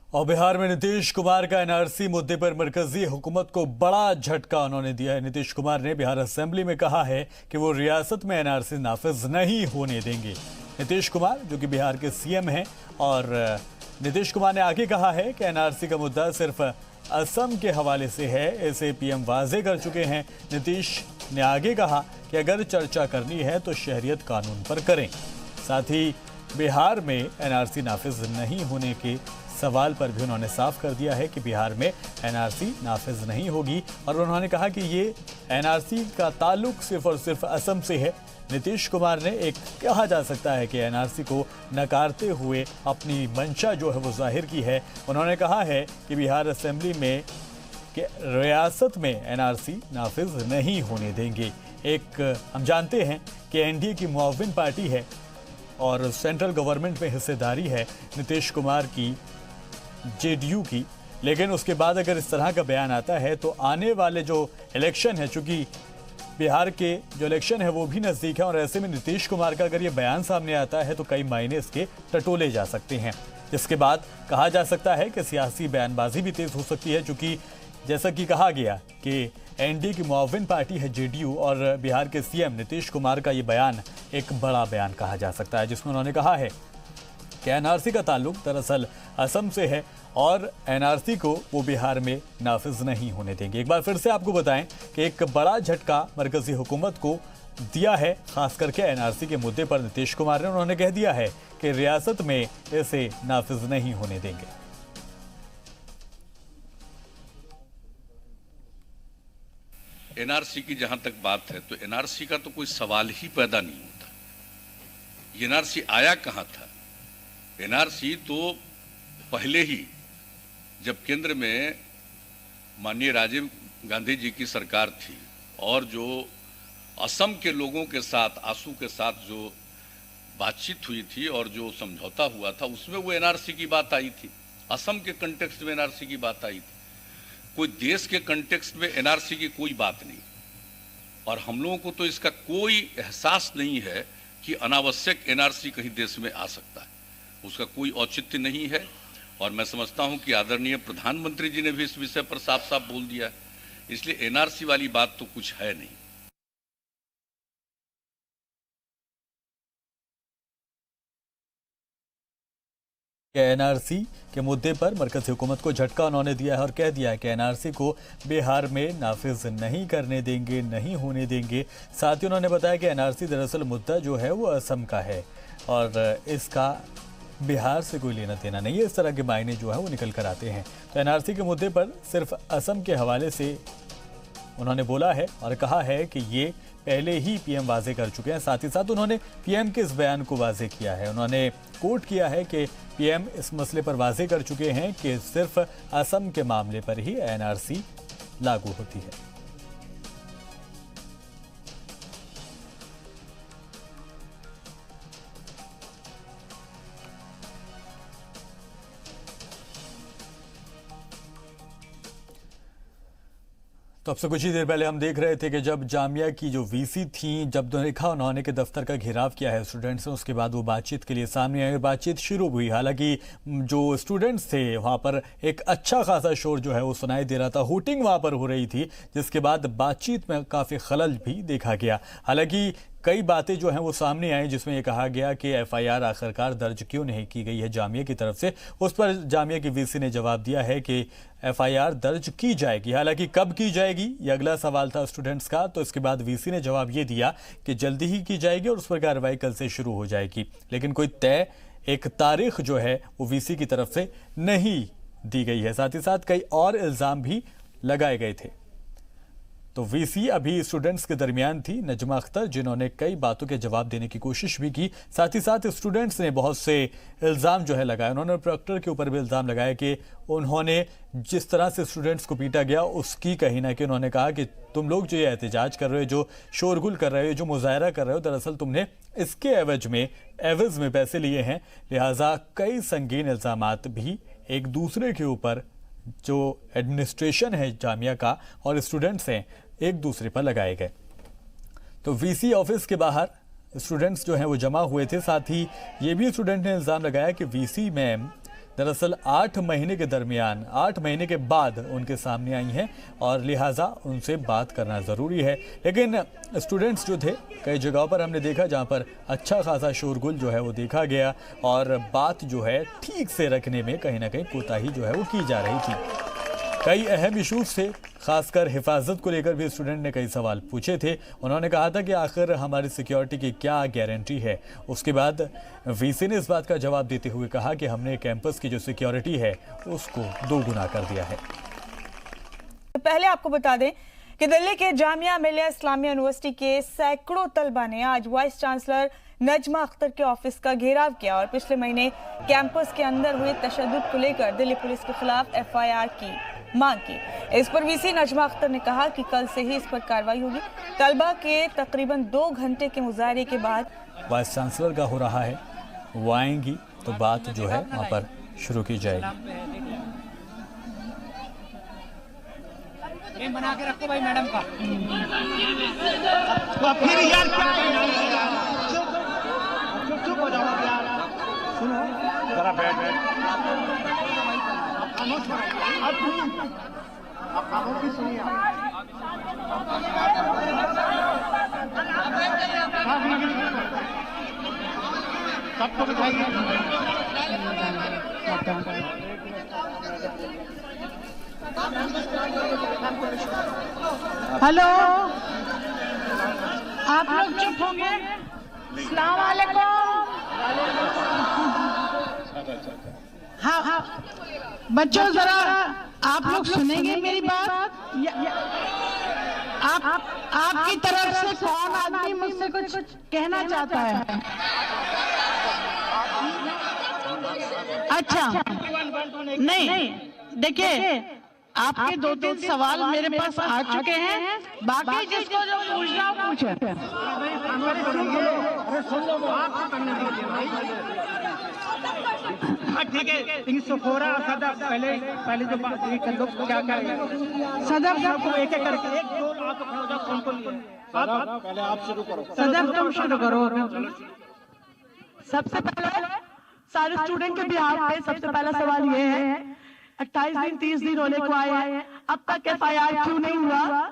और बिहार में नीतीश कुमार का एनआरसी मुद्दे पर मरकजी हुकूमत को बड़ा झटका उन्होंने दिया है। नीतीश कुमार ने बिहार असेंबली में कहा है कि वो रियासत में एनआरसी नाफिज नहीं होने देंगे। नीतीश कुमार जो कि बिहार के सीएम हैं, और नीतीश कुमार ने आगे कहा है कि एनआरसी का मुद्दा सिर्फ असम के हवाले से है, इसे पीएम वाजे कर चुके हैं। नीतीश ने आगे कहा कि अगर चर्चा करनी है तो शहरियत कानून पर करें। साथ ही बिहार में एनआरसी नाफिज नहीं होने के सवाल पर भी उन्होंने साफ कर दिया है कि बिहार में एनआरसी नाफिज नहीं होगी, और उन्होंने कहा कि ये एनआरसी का ताल्लुक सिर्फ और सिर्फ असम से है। नीतीश कुमार ने एक कहा जा सकता है कि एनआरसी को नकारते हुए अपनी मंशा जो है वो जाहिर की है। उन्होंने कहा है कि बिहार असेंबली में कि रियासत में एनआरसी नाफिज नहीं होने देंगे। एक हम जानते हैं कि एनडीए की मुआविन पार्टी है और सेंट्रल गवर्नमेंट में हिस्सेदारी है नीतीश कुमार की, जेडीयू की, लेकिन उसके बाद अगर इस तरह का बयान आता है तो आने वाले जो इलेक्शन है, चूंकि बिहार के जो इलेक्शन है वो भी नज़दीक है, और ऐसे में नीतीश कुमार का अगर ये बयान सामने आता है तो कई मायने इसके टटोले जा सकते हैं। जिसके बाद कहा जा सकता है कि सियासी बयानबाजी भी तेज हो सकती है, चूंकि जैसा कि कहा गया कि एनडीए की मुआविन पार्टी है जेडीयू, और बिहार के सीएम नीतीश कुमार का ये बयान एक बड़ा बयान कहा जा सकता है, जिसमें उन्होंने कहा है कि एनआरसी का ताल्लुक दरअसल असम से है और एनआरसी को वो बिहार में नाफिज नहीं होने देंगे। एक बार फिर से आपको बताएं कि एक बड़ा झटका मरकजी हुकूमत को दिया है, खास करके एनआरसी के मुद्दे पर नीतीश कुमार ने। उन्होंने कह दिया है कि रियासत में इसे नाफिज नहीं होने देंगे। एनआरसी की जहां तक बात है तो एनआरसी का तो कोई सवाल ही पैदा नहीं होता। एनआरसी आया कहां था? एनआरसी तो पहले ही जब केंद्र में माननीय राजीव गांधी जी की सरकार थी और जो असम के लोगों के साथ, आसू के साथ जो बातचीत हुई थी और जो समझौता हुआ था, उसमें वो एनआरसी की बात आई थी। असम के कंटेक्स्ट में एनआरसी की बात आई थी। कोई देश के कंटेक्स्ट में एनआरसी की कोई बात नहीं, और हम लोगों को तो इसका कोई एहसास नहीं है कि अनावश्यक एनआरसी कहीं देश में आ सकता है। उसका कोई औचित्य नहीं है, और मैं समझता हूं कि आदरणीय प्रधानमंत्री जी ने भी इस विषय पर साफ साफ बोल दिया है। इसलिए एनआरसी वाली बात तो कुछ है नहीं। एनआरसी के मुद्दे पर मरकजी हुकूमत को झटका उन्होंने दिया है और कह दिया है कि एनआरसी को बिहार में नाफिज नहीं करने देंगे, नहीं होने देंगे। साथ ही उन्होंने बताया कि एनआरसी दरअसल मुद्दा जो है वो असम का है और इसका बिहार से कोई लेना देना नहीं है। इस तरह के मायने जो है वो निकल कर आते हैं। तो एनआरसी के मुद्दे पर सिर्फ असम के हवाले से उन्होंने बोला है और कहा है कि ये पहले ही पीएम वाजे कर चुके हैं। साथ ही साथ उन्होंने पीएम के इस बयान को वाजे किया है। उन्होंने कोट किया है कि पीएम इस मसले पर वाजे कर चुके हैं कि सिर्फ असम के मामले पर ही एनआरसी लागू होती है। तो अब से कुछ ही देर पहले हम देख रहे थे कि जब जामिया की जो वीसी थी, जब देखा उन्होंने के दफ्तर का घेराव किया है स्टूडेंट्स ने, उसके बाद वो बातचीत के लिए सामने आई और बातचीत शुरू हुई। हालांकि जो स्टूडेंट्स थे वहाँ पर एक अच्छा खासा शोर जो है वो सुनाई दे रहा था, हूटिंग वहाँ पर हो रही थी, जिसके बाद बातचीत में काफ़ी खलल भी देखा गया। हालांकि कई बातें जो हैं वो सामने आई, जिसमें ये कहा गया कि एफआईआर आखिरकार दर्ज क्यों नहीं की गई है जामिया की तरफ से। उस पर जामिया की वीसी ने जवाब दिया है कि एफआईआर दर्ज की जाएगी। हालांकि कब की जाएगी ये अगला सवाल था स्टूडेंट्स का। तो इसके बाद वीसी ने जवाब ये दिया कि जल्दी ही की जाएगी और उस पर कार्रवाई कल से शुरू हो जाएगी, लेकिन कोई तय एक तारीख जो है वो वीसी की तरफ से नहीं दी गई है। साथ ही साथ कई और इल्ज़ाम भी लगाए गए थे। तो वीसी अभी स्टूडेंट्स के दरमियान थी, नजमा अख्तर, जिन्होंने कई बातों के जवाब देने की कोशिश भी की। साथ ही साथ स्टूडेंट्स ने बहुत से इल्ज़ाम जो है लगाए। उन्होंने प्रोक्टर के ऊपर भी इल्ज़ाम लगाया कि उन्होंने जिस तरह से स्टूडेंट्स को पीटा गया उसकी कहीं ना कहीं उन्होंने कहा कि तुम लोग जो ये एहतजाज कर रहे हो, जो शोरगुल कर रहे हो, जो मुजाहरा कर रहे हो, दरअसल तुमने इसके एवज में पैसे लिए हैं। लिहाजा कई संगीन इल्ज़ामात भी एक दूसरे के ऊपर जो एडमिनिस्ट्रेशन है जामिया का और स्टूडेंट्स हैं एक दूसरे पर लगाए गए। तो वीसी ऑफिस के बाहर स्टूडेंट्स जो हैं वो जमा हुए थे। साथ ही ये भी स्टूडेंट ने इल्ज़ाम लगाया कि वीसी मैम दरअसल 8 महीने के दरमियान 8 महीने के बाद उनके सामने आई हैं और लिहाजा उनसे बात करना ज़रूरी है। लेकिन स्टूडेंट्स जो थे, कई जगहों पर हमने देखा जहां पर अच्छा खासा शोरगुल जो है वो देखा गया और बात जो है ठीक से रखने में कहीं ना कहीं कोताही जो है वो की जा रही थी। कई अहम इशूज थे, खासकर हिफाजत को लेकर भी स्टूडेंट ने कई सवाल पूछे थे। उन्होंने कहा था कि आखिर हमारी सिक्योरिटी की क्या गारंटी है। उसके बाद वीसी ने इस बात का जवाब देते हुए कहा कि हमने कैंपस की जो सिक्योरिटी है उसको 2 गुना कर दिया है। पहले आपको बता दें कि दिल्ली के जामिया मिलिया इस्लामिया यूनिवर्सिटी के सैकड़ों तलबा ने आज वाइस चांसलर नजमा अख्तर के ऑफिस का घेराव किया और पिछले महीने कैंपस के अंदर हुए तशद्दुद को लेकर दिल्ली पुलिस के खिलाफ FIR की मांग की। इस पर वीसी नजमा अख्तर ने कहा कि कल से ही इस पर कार्रवाई होगी। तलबा के तकरीबन 2 घंटे के मुजाहरे के बाद वाइस चांसलर का हो रहा है, वो आएंगी तो बात जो है वहाँ पर शुरू की जाएगी। बना के रखो भाई मैडम का। तो फिर यार चुप हो जाओ यार, सुनो जरा बैठ। आप खामोशी सुनिए। सबको बिठाइए। हेलो, आप लोग चुप होंगे? अस्सलाम वालेकुम। हाँ, बच्चों जरा आप लोग सुनेंगे मेरी बात? आपकी तरफ से कौन आदमी मुझसे कुछ कहना चाहता है? अच्छा, नहीं, देखिए आपके 2-3 सवाल मेरे पास आ चुके हैं, बाकी जिसको जो पूछना पूछे। ठीक है, 316 सदर पहले जो बात कर लो, क्या करेंगे सदर साहब को एक करके 1-2 आप खड़े हो जाओ, कौन पहले आप शुरू करो। सदर तुम शुरू करो। सबसे पहले सारे स्टूडेंट के बिहार पे सबसे पहला सवाल ये है, 28 दिन 30 दिन होने को आए हैं, अब तक FIR क्यों नहीं हुआ?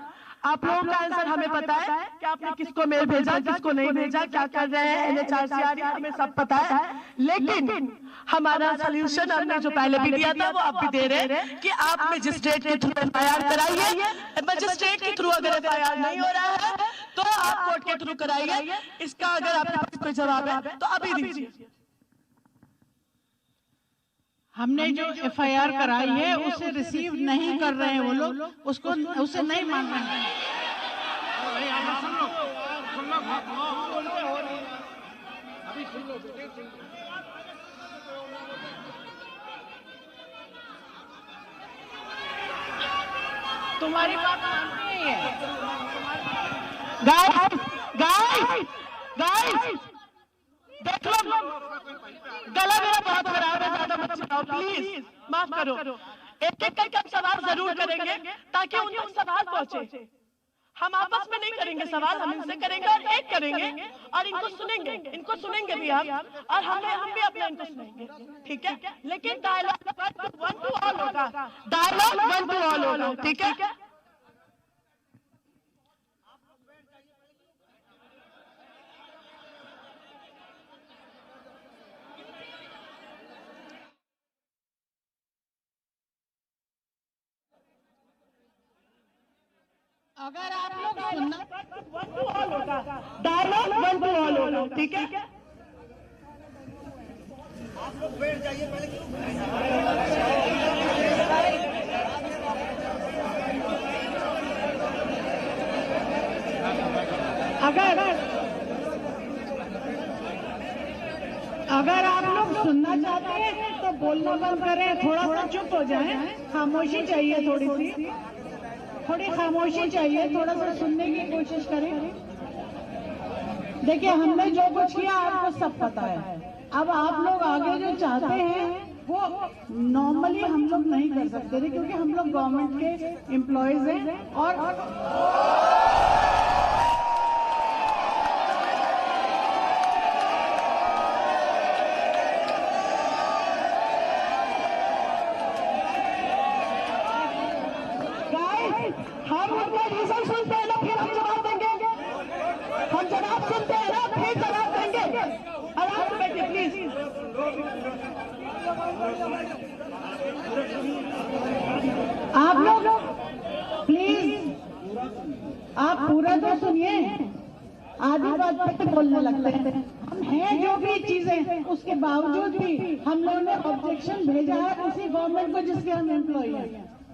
आप लोगों का आंसर हमें पता है कि आपने किसको मेल भेजा, किसको नहीं भेजा, क्या कर रहे हैं NHRC, हमें सब पता है। लेकिन हमारा सोल्यूशन हमने जो पहले भी दिया था वो आप भी दे रहे हैं कि आप मजिस्ट्रेट के थ्रू FIR कराइए। मजिस्ट्रेट के थ्रू अगर FIR नहीं हो रहा है तो आप कोर्ट के थ्रू कराइए। इसका अगर आपके पास कोई जवाब है तो अभी दीजिए। हमने जो FIR कराई है उसे रिसीव नहीं कर रहे हैं वो लोग, उसे नहीं मान रहे हैं। तुम्हारी बात मानती नहीं है। गाइस देख लो, गला मेरा बहुत खराब है, ज्यादा मत चिल्लाओ प्लीज, माफ करो। एक एक करके हम सवाल जरूर करेंगे ताकि उन तक सवाल पहुंचे। हम आपस में नहीं करेंगे सवाल, हम इनसे करेंगे और एक करेंगे और इनको सुनेंगे भी हम, और हम भी अपना इनको सुनेंगे, ठीक है? लेकिन डायलॉग 1 to all होगा, डायलॉग 1 to all होगा, ठीक है? अगर आप लोग सुनना, डायलॉग 1 to all होगा, ठीक है? आप लोग बैठ जाइए पहले। अगर आप लोग सुनना चाहते हैं तो बोलना बंद करें, थोड़ा सा चुप हो जाएं, खामोशी चाहिए, थोड़ी खामोशी चाहिए, थोड़ा सा सुनने की कोशिश करें। देखिए हमने जो कुछ किया आपको सब पता है, अब आप लोग आगे जो चाहते हैं वो नॉर्मली हम लोग नहीं कर सकते थे क्योंकि हम लोग गवर्नमेंट के एम्प्लॉयज हैं और हम उनका रीजन सुनते हैं ना, फिर हम जवाब देंगे। हम जवाब सुनते हैं ना, फिर जवाब देंगे। आराम से बैठिए प्लीज। आप लोग प्लीज, आप पूरा तो सुनिए, आधी बात पे बोलने लगते हैं। हम हैं जो भी चीजें, उसके बावजूद भी हम लोगों ने ऑब्जेक्शन भेजा है उसी गवर्नमेंट को जिसके हम एम्प्लॉई हैं,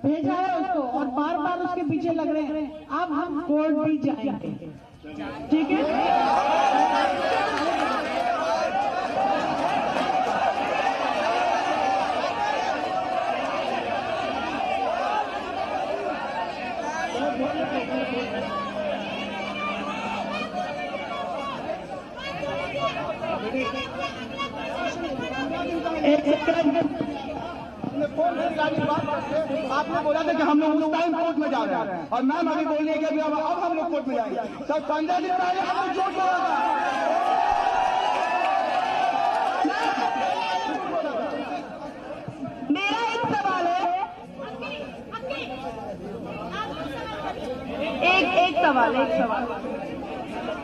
भेजा है उसको, और बार बार उसके पीछे लग रहे हैं। अब हम कोर्ट भी जाएंगे, ठीक है? आपने बोला था कि हम लोग उस टाइम कोर्ट में जा रहे हैं, और मैम अभी बोल रही है कि अभी अब हम लोग कोर्ट में जाएंगे। सर 15 दिन पहले हम लोग झूठ बोला था। मेरा एक सवाल है, एक सवाल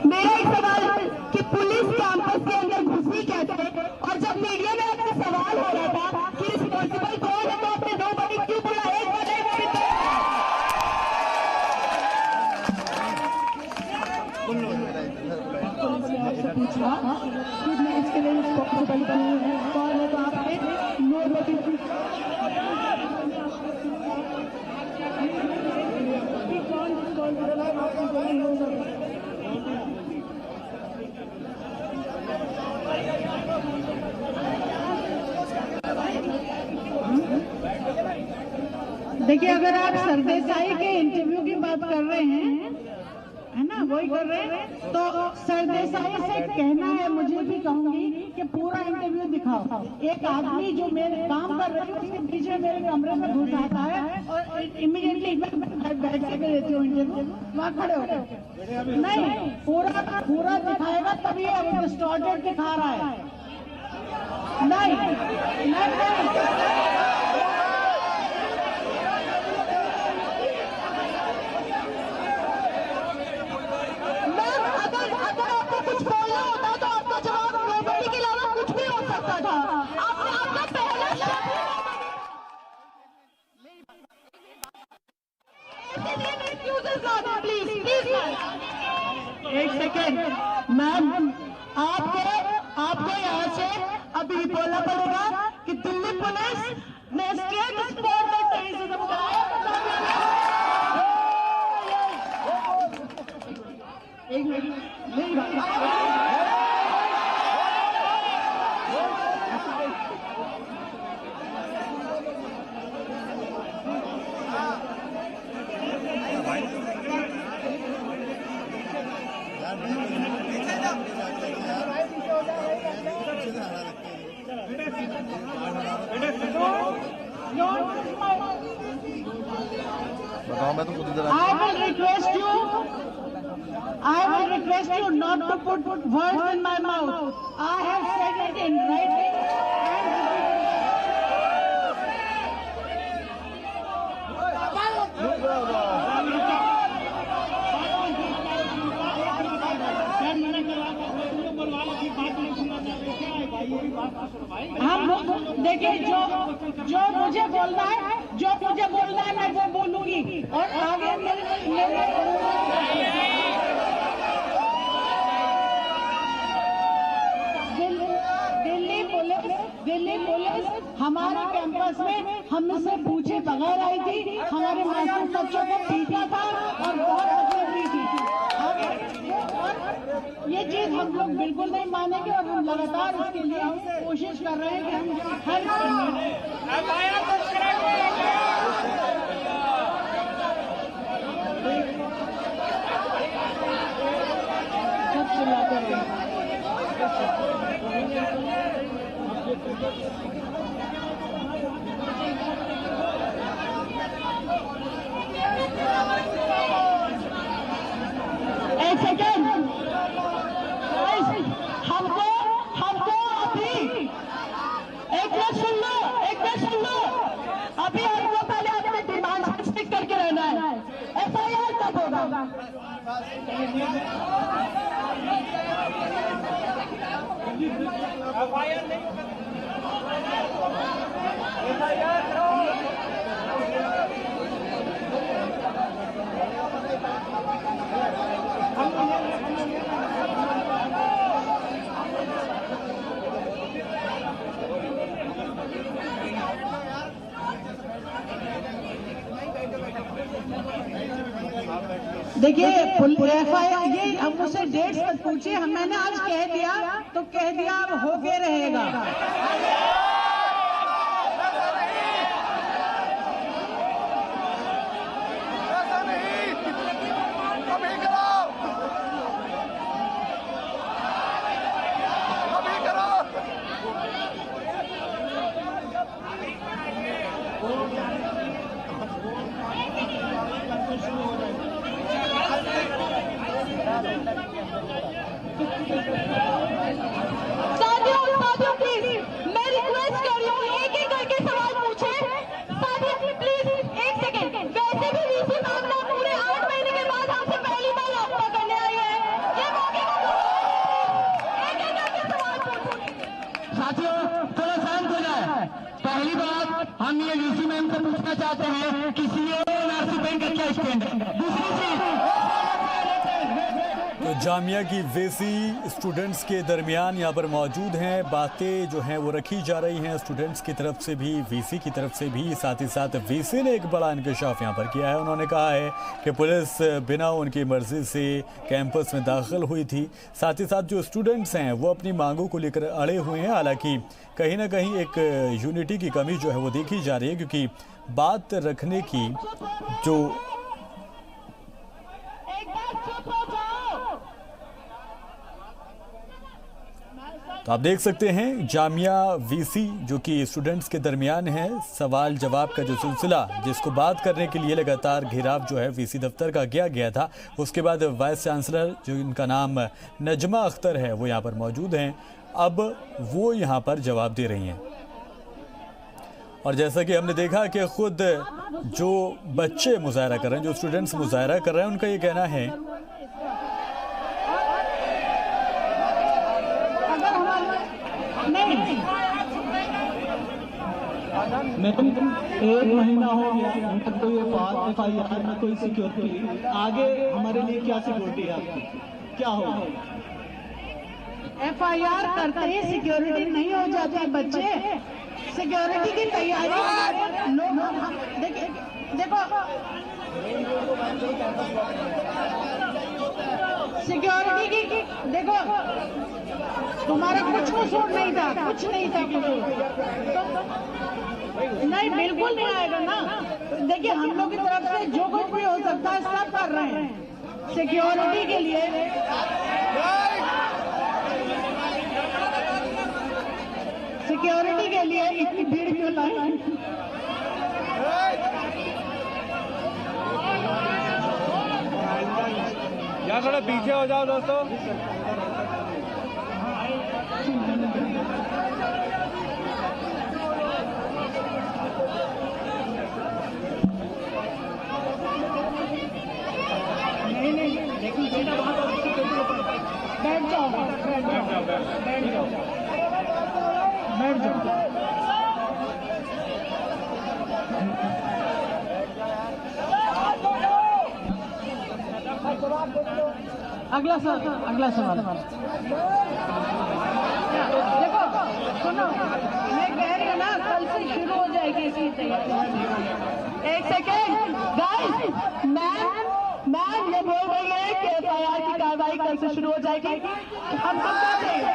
मेरा एक सवाल है कि पुलिस कैंपस के अंदर घुसी कैसे, और जब मीडिया में आपसे सवाल हो रहा था कि रिस्पॉन्सिबल कौन है, तो आपने दो बड़ी क्यों बोला? एक बड़े पूछा कि मैं इसके लिए रिस्पॉन्सिबल कौन है, तो आपने नो बड़ी। देखिए, अगर आप सरदेसाई के इंटरव्यू की बात कर रहे हैं, है ना, वही कर रहे हैं, तो सरदेसाई से कहना है, मुझे भी कहूंगी कि पूरा इंटरव्यू दिखाओ। एक आदमी जो मेरे काम कर रहे हैं उसके पीछे मेरे कमरे में घुस आता है और इमीडिएटली बैठ के देती हूँ इंटरव्यू, वहाँ खड़े हो गए। नहीं, पूरा दिखाएगा तभी वो डिस्टॉर्टेड दिखा रहा है। नहीं, अगर आपको कुछ बोलना होता तो आपका जवाब नोबडी के अलावा कुछ भी हो सकता था। आपने आपका पहला शब्द प्लीज एक सेकेंड मैम, आपको यहाँ से अभी बोलना पड़ेगा कि दिल्ली पुलिस ने स्टेट स्पोर्ट में टेररिज्म कराया। एक मिनट, मेरी बात बताओ, मैं तो खुद इधर I will request you not to put words in my mouth. I have said it in writing हम देखिए, जो मुझे बोलना है मैं वो बोलूंगी, और आगे दिल्ली पुलिस हमारे कैंपस में हमसे पूछे बगैर आई थी, हमारे मासूम बच्चों को पीटा था और बहुत तकलीफ दी थी। ये चीज हम लोग बिल्कुल नहीं मानेंगे, और हम लगातार इसके लिए कोशिश कर रहे हैं कि हम हर एक सेकेंड, हमको अभी एक मिनट सुन लो, अभी हमको पहले अपने डिमांड स्टिक करके रहना है। देखिए FIR ये हम मुझसे डेट्स मत पूछिए, मैंने आज कह दिया तो कह दिया, अब होके रहेगा। साथियों प्लीज मैं रिक्वेस्ट कर रही हूँ, एक एक करके सवाल पूछे। साथियों प्लीज एक सेकेंड, वैसे भी वीसी मामला पूरे 8 महीने के बाद हमसे पहली बार रास्ता करने आई है, ये मौके का एक एक करके सवाल पूछे। साथियों थोड़ा शांत हो जाए। पहली बात हम ये वीसी मैम से पूछना चाहते हैं कि सीओ एनआरसी बैंक का क्या स्टैंड है। दूसरी चीज, तो जामिया की वीसी स्टूडेंट्स के दरमियान यहाँ पर मौजूद हैं, बातें जो हैं वो रखी जा रही हैं स्टूडेंट्स की तरफ से भी, वीसी की तरफ से भी। साथ ही साथ वीसी ने एक बड़ा इंकशाफ यहाँ पर किया है। उन्होंने कहा है कि पुलिस बिना उनकी मर्जी से कैंपस में दाखिल हुई थी। साथ ही साथ जो स्टूडेंट्स हैं वो अपनी मांगों को लेकर अड़े हुए हैं। हालांकि कहीं ना कहीं एक यूनिटी की कमी जो है वो देखी जा रही है, क्योंकि बात रखने की जो तो आप देख सकते हैं जामिया वीसी जो कि स्टूडेंट्स के दरमियान है, सवाल जवाब का जो सिलसिला जिसको बात करने के लिए लगातार घेराव जो है वीसी दफ्तर का किया गया था। उसके बाद वाइस चांसलर जो इनका नाम नजमा अख्तर है वो यहाँ पर मौजूद हैं। अब वो यहाँ पर जवाब दे रही हैं और जैसा कि हमने देखा कि खुद जो बच्चे मुजाहरा कर रहे हैं, जो स्टूडेंट्स मुजाहरा कर रहे हैं, उनका ये कहना है मैडम 1 महीना हो गया, हम तक तो ये FIR में कोई सिक्योरिटी, आगे हमारे लिए क्या सिक्योरिटी है आपकी, क्या होगा? FIR करते ही सिक्योरिटी नहीं हो जाती बच्चे, सिक्योरिटी की तैयारी लोग देखो सिक्योरिटी की देखो, तुम्हारा कुछ कसूर नहीं था, कुछ नहीं था कसूर, नहीं बिल्कुल नहीं आएगा ना। देखिए हम लोग की तरफ से जो कुछ भी हो सकता है सब कर रहे हैं सिक्योरिटी के लिए। सिक्योरिटी के लिए इतनी भीड़ क्यों लाई? यहाँ थोड़ा पीछे हो जाओ दोस्तों। बैठ जाओ, बैठ जाओ, बैठ जाओ, बैठ जाओ। अगला सवाल देखो, सुनो, मैं कह रही हूँ ना कल से शुरू हो जाएगी इसकी तैयारी। एक सेकेंड गाइस, मैम ये बोल रही है कि FIR की कार्रवाई कल से शुरू हो जाएगी। हम सब कहते हैं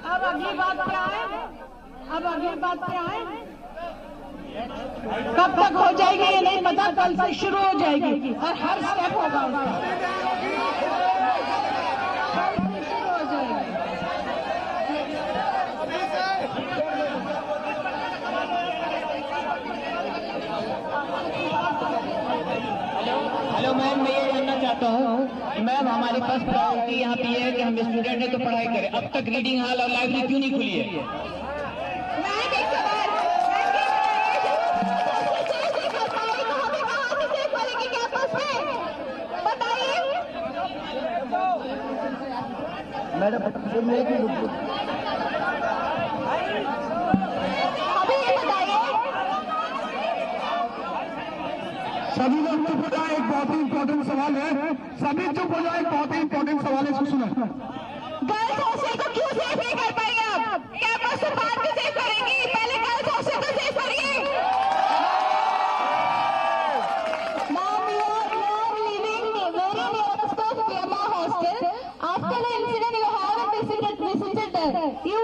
अब अगली बात क्या है, कब तक हो जाएगी ये नहीं पता, कल से शुरू हो जाएगी और हर स्टेप होगा हेलो मैम, मैं ये जानना चाहता हूँ मैम, हमारे पास प्रायोरिटी यहाँ पे है कि हम स्टूडेंट हैं तो पढ़ाई करें। अब तक रीडिंग हॉल और लाइब्रेरी क्यों नहीं खुली है? मैडम सभी लोग चुप हो जाए, एक बहुत ही इंपॉर्टेंट सवाल है। सभी चुप हो जाए, बहुत ही इंपॉर्टेंट सवाल है, इसको सुनो। गर्ल्स हॉस्टल को क्यों सेफ नहीं कर पाएंगे आप? कैंपस से बाहर भी सेफ करेंगी, पहले गर्ल्स हॉस्टल को सेफ करिए। Ma'am, you are living very nearest to Piyama hostel. After the incident, you haven't visited there. You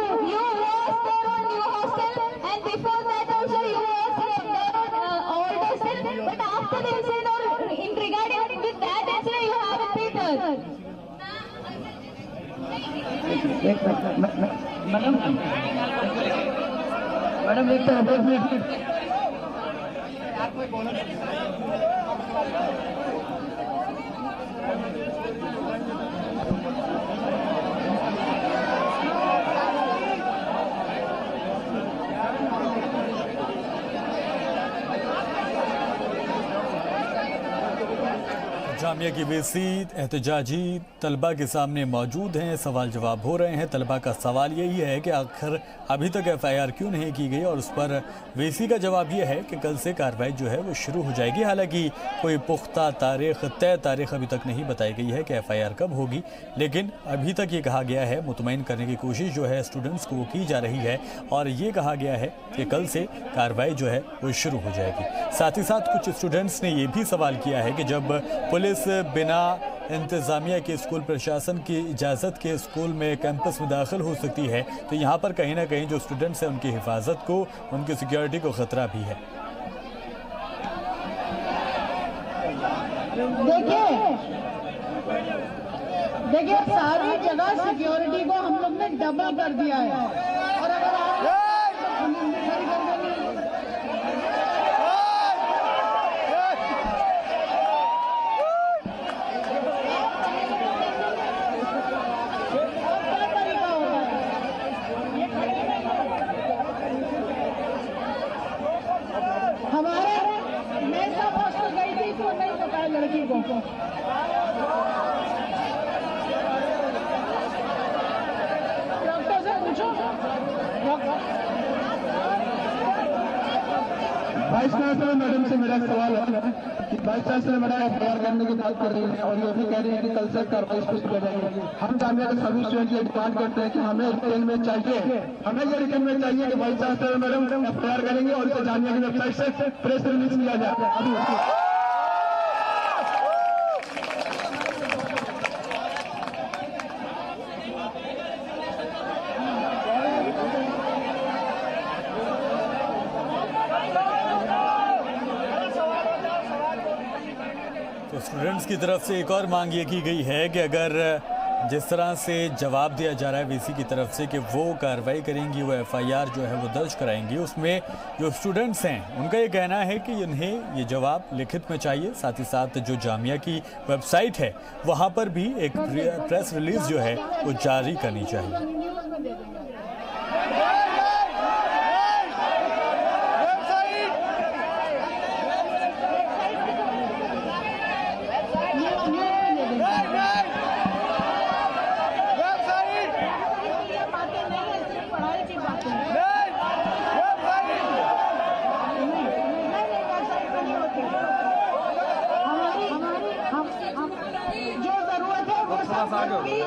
was there on new hostel, and before that also you was there on old hostel. But after the incident, or in regarding with that incident, you haven't been there. Madam एक minute. Jamia की VC एहतजाजी तलबा के सामने मौजूद हैं, सवाल जवाब हो रहे हैं। तलबा का सवाल यही है कि आखिर अभी तक FIR क्यों नहीं की गई, और उस पर वीसी का जवाब यह है कि कल से कार्रवाई जो है वो शुरू हो जाएगी। हालांकि कोई पुख्ता तारीख, तय तारीख अभी तक नहीं बताई गई है कि FIR कब होगी, लेकिन अभी तक ये कहा गया है, मुतमईन करने की कोशिश जो है स्टूडेंट्स को वो की जा रही है, और ये कहा गया है कि कल से कार्रवाई जो है वो शुरू हो जाएगी। साथ ही साथ कुछ स्टूडेंट्स ने ये भी सवाल किया है कि जब पुलिस बिना इंतज़ामिया के स्कूल प्रशासन की इजाज़त के स्कूल में कैंपस में दाखिल हो सकती है, तो यहाँ पर कहीं ना कहीं जो स्टूडेंट्स हैं उनकी हिफाजत को, उनकी सिक्योरिटी को ख़तरा भी है। देखिए सारी जगह सिक्योरिटी को हम लोग ने डबल कर दिया है, और अगर आप हमारे मैं सब हॉस्टल गई थी तो नहीं बताया लड़की को। डॉक्टर से पूछो। वाइस चांसलर मैडम से मेरा सवाल है कि वाइस चांसलर मैडम FIR करने की बात कर रही है, और ये भी कह रही है कि कल से कार्रवाई शुरू की जाएगी। हम जामिया के सभी स्टूडेंट ये डिमांड करते हैं कि हमें रिटर्न में चाहिए, हमें ये रिटर्न में चाहिए कि वाइस चांसलर मैडम FIR करेंगे और इसे जामिया की वेबसाइट से प्रेस रिलीज किया जाए। अभी तो स्टूडेंट्स की तरफ से एक और मांग ये की गई है कि अगर जिस तरह से जवाब दिया जा रहा है वीसी की तरफ से कि वो कार्रवाई करेंगी, वो FIR जो है वो दर्ज कराएंगी, उसमें जो स्टूडेंट्स हैं उनका ये कहना है कि उन्हें ये जवाब लिखित में चाहिए। साथ ही साथ जो जामिया की वेबसाइट है वहाँ पर भी एक प्रेस रिलीज जो है वो जारी करनी चाहिए।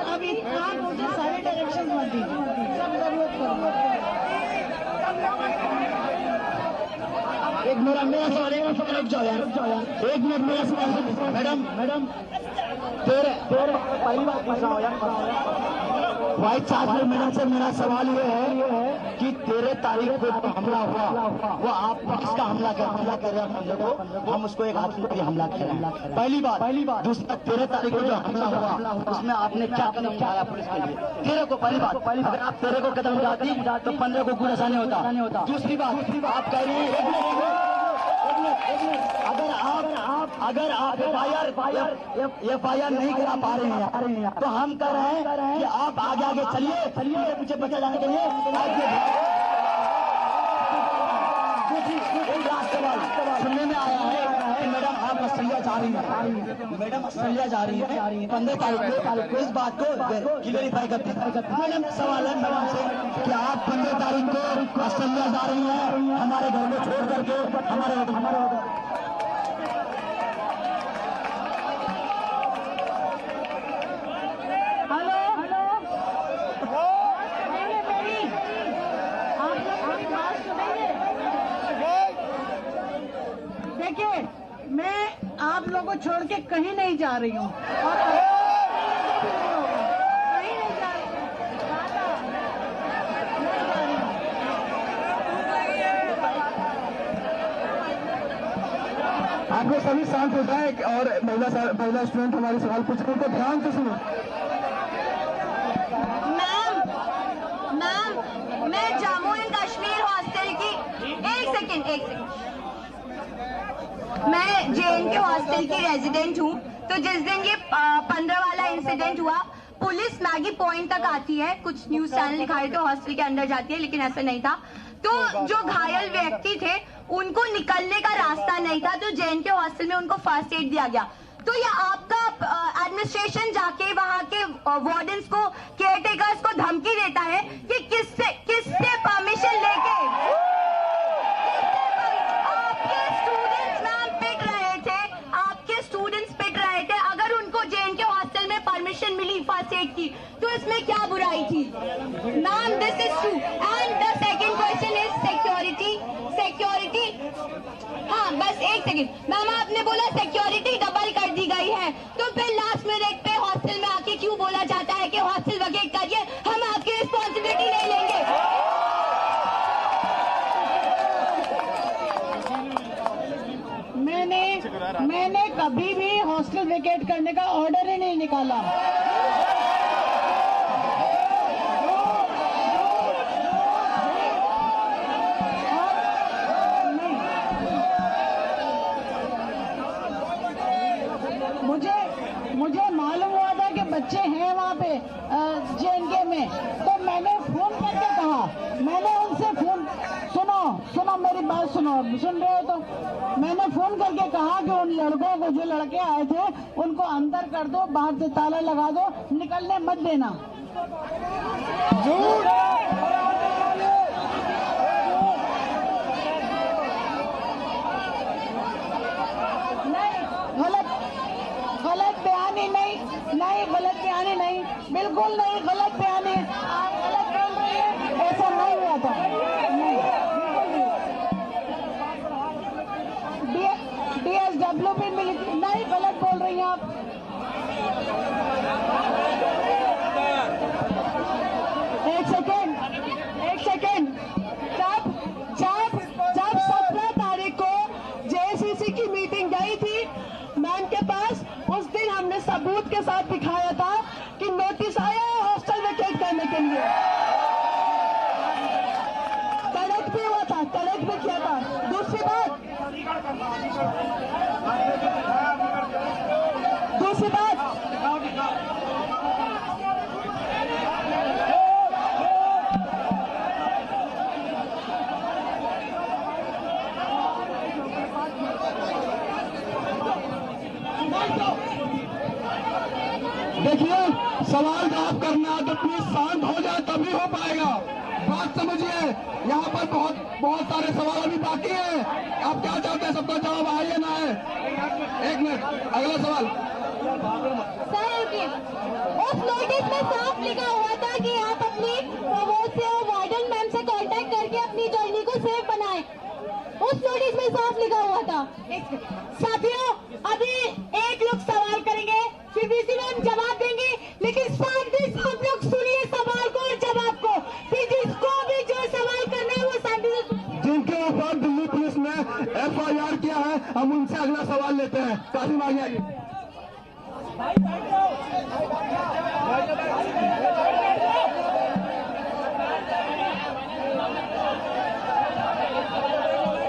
अभी आप मुझे सारे डायरेक्शन मत दीजिए, सब जरूरत करूँगा। एक मेरा सवाल है, एक मिनट मेरा सवाल। मैडम तेरे पहली बात बताओ यार। वाइस चांसलर मैडम से मेरा सवाल ये है कि 13 तारीख को जो हमला हुआ वो आप किसका हमला कर रहे हैं बंदे को? हम उसको एक आदमी को हमला कर रहे हैं। पहली बात। दूसरा, 13 तारीख को जो हमला हुआ उसमें आपने क्या कदम उठाया पुलिस के लिए? 13 को पहली बात, अगर आप 13 को कदम उठाती तो 15 को कुछ आसानी होता। दूसरी बात, आप कह रही हैं अगर अगर आप FIR नहीं करा पा रहे हैं तो हम कह रहे हैं कि आप आगे चलिए पीछे बचा जाने के लिए सुनने में आया है कि मैडम आप ऑस्ट्रेलिया जा रही हैं, मैडम ऑस्ट्रेलिया जा रही है 15 तारीख को इस बात को क्लियरिफाई करते हैं। मैडम सवाल है मैडम से कि आप 15 तारीख को ऑस्ट्रेलिया जा रही हैं हमारे घर को छोड़ करके हमारे मैं आप लोगों को छोड़ के कहीं नहीं जा रही हूँ और कहीं नहीं जा रही आपको सभी शांत हो जाए और महिला स्टूडेंट हमारे सवाल पूछ रहे हैं, ध्यान से सुनो। मैम मैं जम्मू एंड कश्मीर हॉस्टल की एक सेकेंड मैं JNK हॉस्टल की रेजिडेंट हूँ। तो जिस दिन ये 15 वाला इंसिडेंट हुआ पुलिस मैगी पॉइंट तक आती है, कुछ न्यूज चैनल दिखाए तो हॉस्टल के अंदर जाती है, लेकिन ऐसा नहीं था। तो जो घायल व्यक्ति थे उनको निकलने का रास्ता नहीं था, तो JNK हॉस्टल में उनको फर्स्ट एड दिया गया। तो ये आपका एडमिनिस्ट्रेशन जाके वहाँ के वार्डन्स को केयरटेकर्स को धमकी देता है कि किससे परमिशन लेके मिली फर्स्ट एड की, तो इसमें क्या बुराई थी? Ma'am this is true. And the second question is security. हाँ बस एक सेकंड मैम, आपने बोला सिक्योरिटी डबल कर दी गई है, तो फिर लास्ट मिनट पे हॉस्टल में आके क्यों बोला जाता है कि हॉस्टल वैकेट करिए, हम आपकी रिस्पॉन्सिबिलिटी नहीं लेंगे? मैंने कभी भी हॉस्टल वेकेट करने का ऑर्डर ही नहीं निकाला। मुझे मालूम हुआ था कि बच्चे हैं वहाँ पे JNK में, तो मैंने फोन करके कहा, मैंने उनसे फोन सुनो मेरी बात सुनो, सुन रहे हो तो मैंने फोन करके कहा कि उन लड़कों को, जो लड़के आए थे उनको अंदर कर दो, बाहर से ताला लगा दो, निकलने मत देना। गलत बयानी नहीं, बिल्कुल नहीं गलत बयानी, आप गलत बोल रहे हैं, ऐसा नहीं हुआ था, नहीं DSW भी मिली, नहीं गलत बोल रही हैं आप। एक सेकेंड जब 17 तारीख को JCC की मीटिंग गई थी मैम के पास, उस दिन हमने सबूत के साथ दिखाया था कि नोटिस आया है हॉस्टल वेकेट करने के लिए। कलेक्ट भी हुआ था, कलेक्ट भी किया था। दूसरी बात देखिए, सवाल जवाब करना है तो प्लीज शांत हो जाए, तभी हो पाएगा। बात समझिए, यहाँ पर बहुत सारे सवाल अभी बाकी हैं। आप क्या चाहते हैं, सबका जवाब आए या ना आए? एक मिनट, अगला सवाल। सर उस नोटिस में साफ लिखा हुआ था कि आप अपनी वार्डन मैम से कांटेक्ट करके अपनी जर्नी को सेफ बनाएं। उस नोटिस में साफ लिखा हुआ था। साथियों, अभी एक लोग सवाल करेंगे, फिर VC मैम जवाब देंगे, लेकिन शांति से आप लोग सुनिए सवाल को और जवाब को, फिर जिसको भी जो सवाल करना है वो शांति से। जिनके ऊपर दिल्ली पुलिस ने FIR किया है, हम उनसे अगला सवाल लेते हैं। काफी आगे आगे।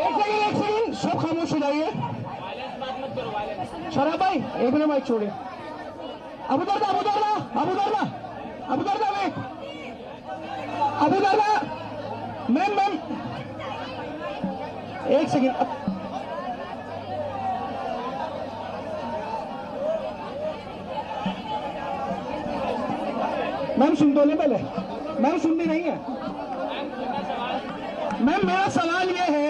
एक सेकंड, सब खामोश हो जाइए। शराब भाई 1 मिनट माइक छोड़िए। अबू दर्दा मैम 1 सेकेंड। मैम सुन दो पहले, मैम सुनती नहीं है। मैम मेरा सवाल ये है,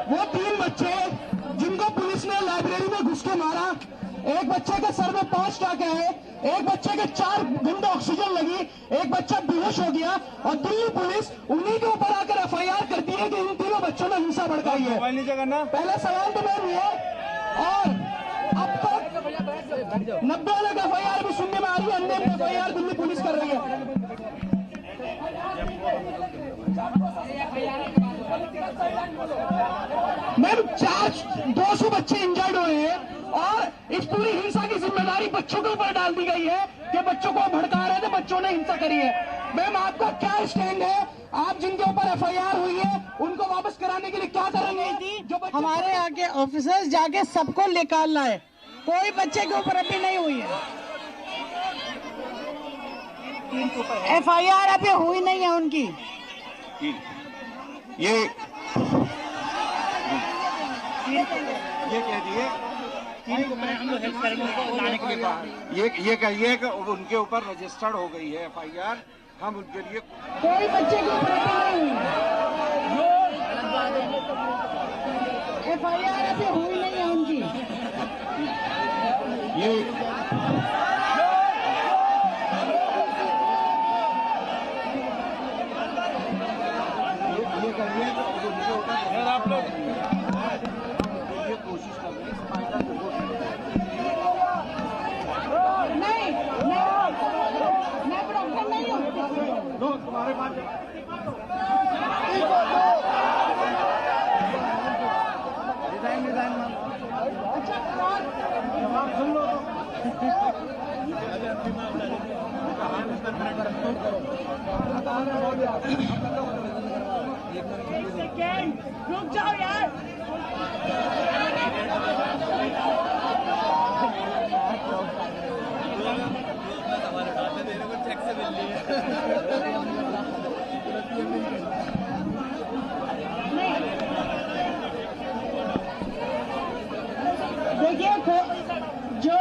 वो 3 बच्चे जिनको पुलिस ने लाइब्रेरी में घुस के मारा, एक बच्चे के सर में 5 टाके हैं, एक बच्चे के 4 घंटे ऑक्सीजन लगी, एक बच्चा बेहोश हो गया और दिल्ली पुलिस उन्हीं के ऊपर आकर FIR करती है कि इन तीनों बच्चों ने हिंसा भड़काई है। पहले सवाल तो मैम ये, और अब तक 90 अलग FIR भी सुनने में आ रही है, अन्य FIR दिल्ली पुलिस कर रही है। मैम 200 बच्चे इंजर्ड हुए हैं और इस पूरी हिंसा की जिम्मेदारी बच्चों के ऊपर डाल दी गई है कि बच्चों को भड़का रहे थे, बच्चों ने हिंसा करी है। मैम आपका क्या स्टैंड है? आप जिनके ऊपर FIR हुई है उनको वापस कराने के लिए क्या करेंगे? जो हमारे यहाँ के ऑफिसर्स जाके सबको निकाल लाए, कोई बच्चे के ऊपर अभी नहीं हुई है। FIR अभी हुई नहीं है उनकी। ये कह दिए हम लोग हेल्प करेंगे उनको लाने के लिए। ये कहिए कि उनके ऊपर रजिस्टर्ड हो गई है FIR, हम उनके लिए कोई बच्चे के ऊपर FIR अभी हुई नहीं है उनकी। ये कहिए उनके ऊपर आप लोग कोशिश कर रहे हैं। नहीं मैं डॉक्टर नहीं हूँ। तुम्हारे पास डिजाइन सुन लो रुक जाओ यार। देखिए जो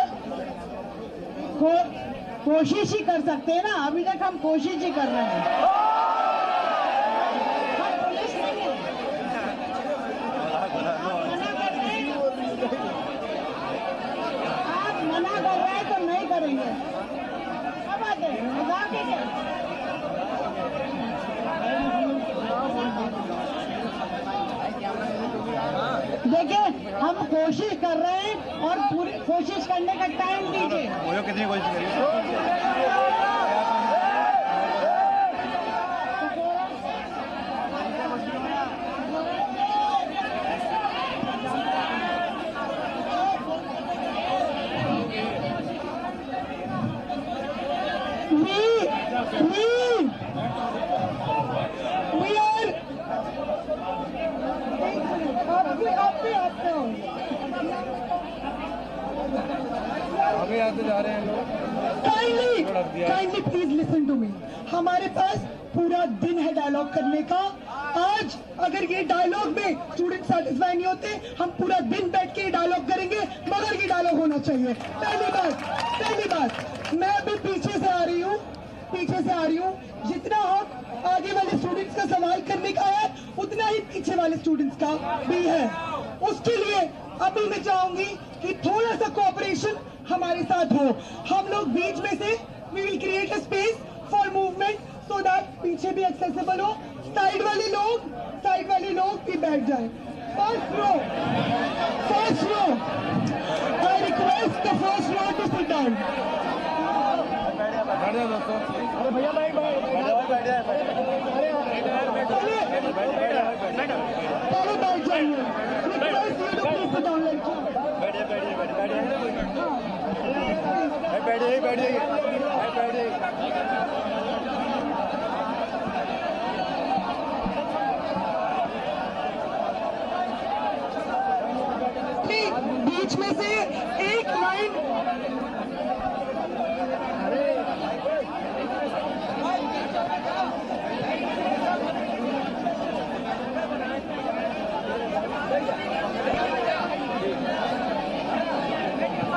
कोशिश ही कर सकते हैं ना, अभी तक हम कोशिश ही कर रहे हैं। पुलिस नहीं है, आप मना कर रहे हैं तो नहीं करेंगे। क्या बात है, मजाक है क्या? देखिए हम कोशिश कर रहे हैं और पूरी कोशिश करने का टाइम दीजिए। कितनी कोशिश करिए। आगे आते जा रहे हैं लोग। Kindly please listen to me. हमारे पास पूरा दिन है डायलॉग करने का। आज अगर ये डायलॉग में स्टूडेंट सेटिस्फाई नहीं होते, हम पूरा दिन बैठ के डायलॉग करेंगे, मगर ये डायलॉग होना चाहिए। पहली बात मैं अभी पीछे से आ रही हूँ। जितना हक आगे वाले स्टूडेंट्स का सवाल करने का है, उतना ही पीछे वाले स्टूडेंट्स का भी है। उसके लिए अभी मैं चाहूंगी कि थोड़ा सा कोऑपरेशन हमारे साथ हो। हम लोग बीच में से we will create a space for movement so that पीछे भी एक्सेसिबल हो। साइड वाले लोग भी बैठ जाए। First row I request the first row to sit down. अरे भैया बैठ जाइए। Request you to please sit down. बैठ जाइए। बीच में से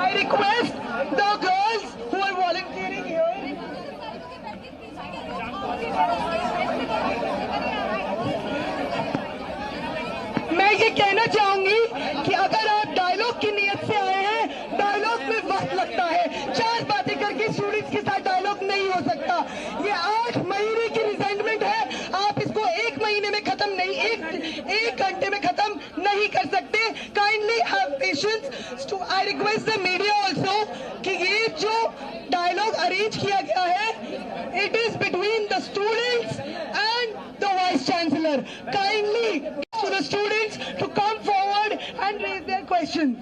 I request the girls who are volunteering here. मैं ये कहना चाहूंगी कि अगर आप डायलॉग की नियत से आए हैं, डायलॉग में वक्त लगता है। 4 बातें करके स्टूडेंट्स के साथ डायलॉग नहीं हो सकता। ये 8 महीने की रिजाइनमेंट है, आप इसको 1 महीने में खत्म नहीं, एक घंटे में खत्म नहीं कर सकते। Kindly have patience. I request the media also कि ये जो डायलॉग अरेंज किया गया है, it is between the students and the vice chancellor. Kindly to the students to come forward and raise their questions.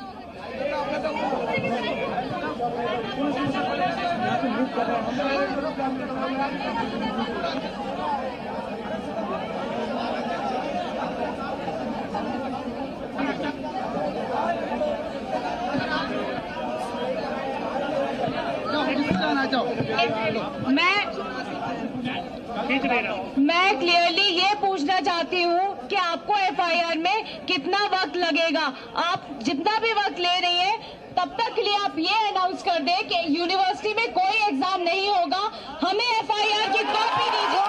मैं क्लियरली ये पूछना चाहती हूँ कि आपको एफआईआर में कितना वक्त लगेगा। आप जितना भी वक्त ले रही हैं, तब तक के लिए आप ये अनाउंस कर दें कि यूनिवर्सिटी में कोई एग्जाम नहीं होगा। हमें एफआईआर की कॉपी दीजिए,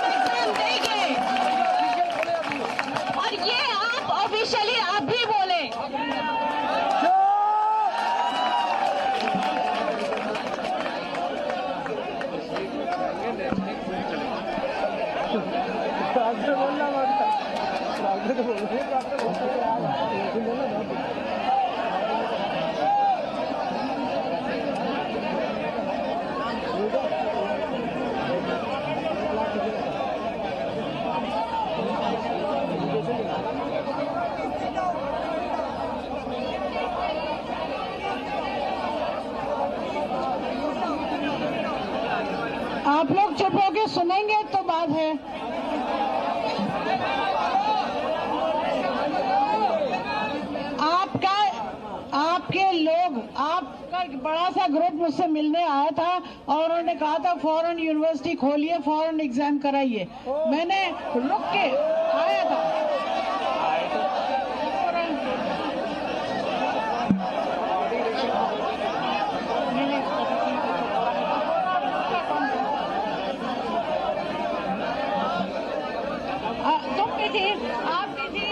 एग्जाम देंगे। और ये आप ऑफिशियली आप भी बोले। आप लोग चुप होके सुनेंगे तो बात है। आपका बड़ा सा ग्रुप मुझसे मिलने आया था और उन्होंने कहा था फॉरेन यूनिवर्सिटी खोलिए, फॉरेन एग्जाम कराइए। मैंने रुक के आया था। तुम भी थी, आप भी थी,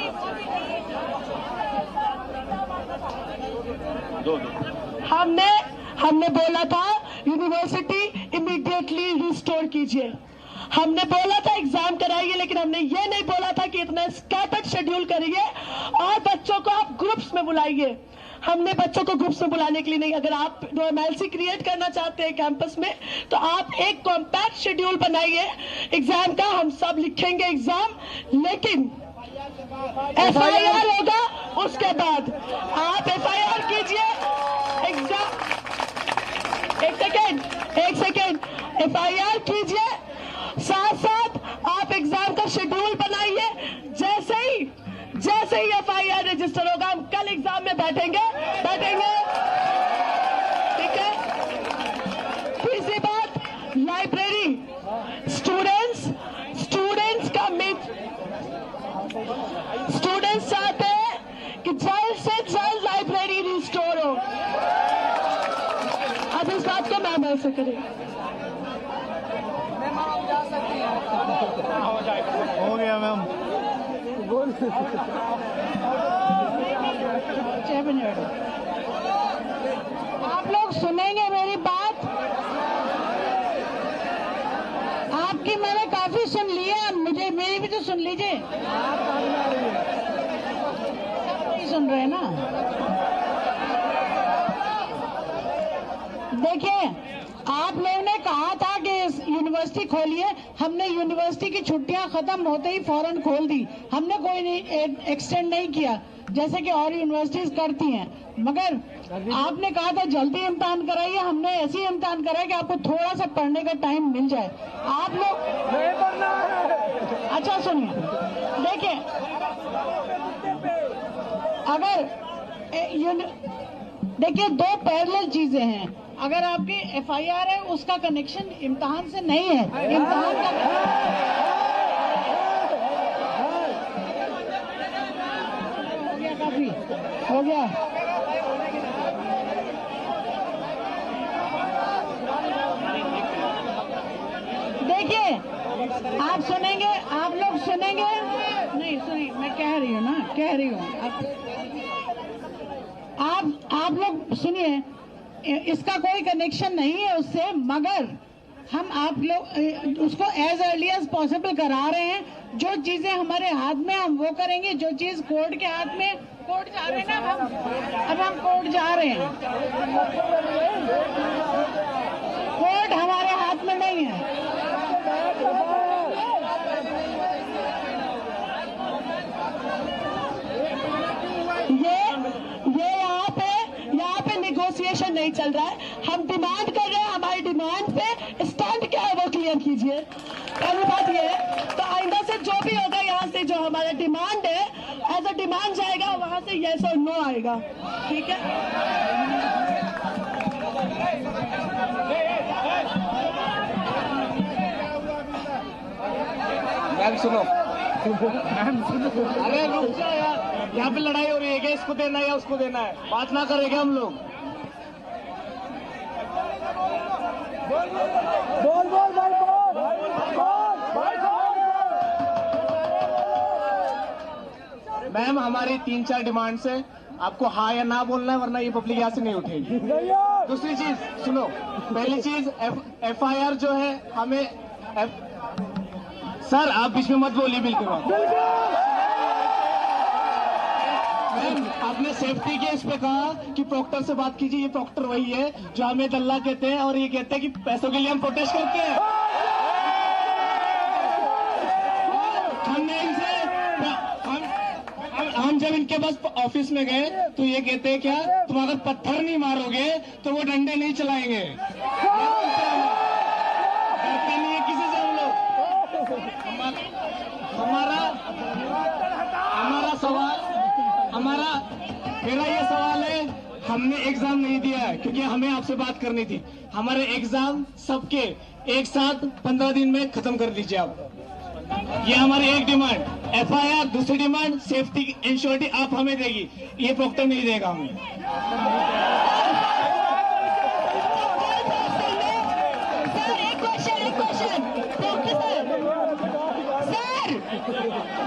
हमने बोला था यूनिवर्सिटी इमीडिएटली रिस्टोर कीजिए। हमने बोला था एग्जाम कराइए, लेकिन हमने ये नहीं बोला था कि इतना स्कैटर्ड शेड्यूल करिए और बच्चों को आप ग्रुप्स में बुलाइए। हमने बच्चों को ग्रुप्स में बुलाने के लिए नहीं, अगर आप नॉर्मैलिटी क्रिएट करना चाहते हैं कैंपस में तो आप एक कॉम्पैक्ट शेड्यूल बनाइए एग्जाम का। हम सब लिखेंगे एग्जाम, लेकिन एफआईआर होगा उसके बाद। आप एफआईआर कीजिए, एग्जाम एक सेकेंड एफआईआर कीजिए, साथ साथ आप एग्जाम का शेड्यूल बनाइए। जैसे ही एफआईआर रजिस्टर होगा हम कल एग्जाम में बैठेंगे। ठीक है। तीसरी बात, लाइब्रेरी स्टूडेंट्स का स्टूडेंट्स चाहते हैं कि जल्द से जल्द लाइब्रेरी रिस्टोर हो। अब इस बात को मैम ऐसे करें। हो गया मैम, 6 मिनट। आप लोग सुनेंगे मेरी बात। आपकी मैंने काफी सुन लिया, मुझे मेरी भी तो सुन लीजिए। नहीं सुन रहे ना। देखिए, आप लोगों ने कहा था कि यूनिवर्सिटी खोलिए। हमने यूनिवर्सिटी की छुट्टियां खत्म होते ही फौरन खोल दी। हमने कोई एक्सटेंड नहीं किया जैसे कि और यूनिवर्सिटीज करती हैं। मगर आपने कहा था जल्दी इम्तिहान कराइए। हमने ऐसे ही इम्तिहान कराया कि आपको थोड़ा सा पढ़ने का टाइम मिल जाए। आप लोग नहीं पढ़ना है। अच्छा सुनिए, देखिए, अगर देखिए 2 पैरेलल चीजें हैं। अगर आपकी एफआईआर है उसका कनेक्शन इम्तिहान से नहीं है। इम्तिहान का हो गया, काफी हो गया। आप लोग सुनेंगे नहीं सुनिए, मैं कह रही हूँ आप लोग सुनिए, इसका कोई कनेक्शन नहीं है उससे, मगर हम आप लोग उसको एज अर्ली एज पॉसिबल करा रहे हैं। जो चीजें हमारे हाथ में हम वो करेंगे, जो चीज कोर्ट के हाथ में, कोर्ट जा रहे हैं ना अब हम कोर्ट जा रहे हैं, कोर्ट हमारे हाथ में नहीं है। ये यहाँ पे नेगोशिएशन नहीं चल रहा है, हम डिमांड कर रहे हैं, हमारी डिमांड पे स्टैंड क्या है वो क्लियर कीजिए। पहली बात ये है, तो आइंदा से जो भी होगा यहाँ से जो हमारा डिमांड है एज अ डिमांड जाएगा, वहां से यस और नो आएगा, ठीक है। मैम सुनो, अरे रुक जाओ यार, यहाँ पे लड़ाई हो रही है क्या? इसको देना है या उसको देना है? बात ना करेंगे हम लोग। मैम हमारी 3-4 डिमांड्स है, आपको हाँ या ना बोलना है, वरना ये पब्लिक यहाँ से नहीं उठेगी। दूसरी चीज सुनो, पहली चीज FIR जो है हमें सर आप बीच में मत बोलिए बिल्कुल। आपने सेफ्टी के इस पे कहा कि प्रॉक्टर से बात कीजिए, ये प्रॉक्टर वही है जो हमें दल्ला कहते हैं और ये कहते हैं कि पैसों के लिए हम प्रोटेस्ट करते हैं। हमने इनसे हम जब इनके पास ऑफिस में गए तो ये कहते हैं क्या तुम अगर पत्थर नहीं मारोगे तो वो डंडे नहीं चलाएंगे। डरते नहीं है किसी से हम लोग। मेरा ये सवाल है, हमने एग्जाम नहीं दिया है क्योंकि हमें आपसे बात करनी थी। हमारे एग्जाम सबके एक साथ 15 दिन में खत्म कर दीजिए आप। ये हमारी एक डिमांड, FIR, दूसरी डिमांड सेफ्टी इंश्योरिटी आप हमें देगी, ये प्रॉक्टर नहीं देगा हमें।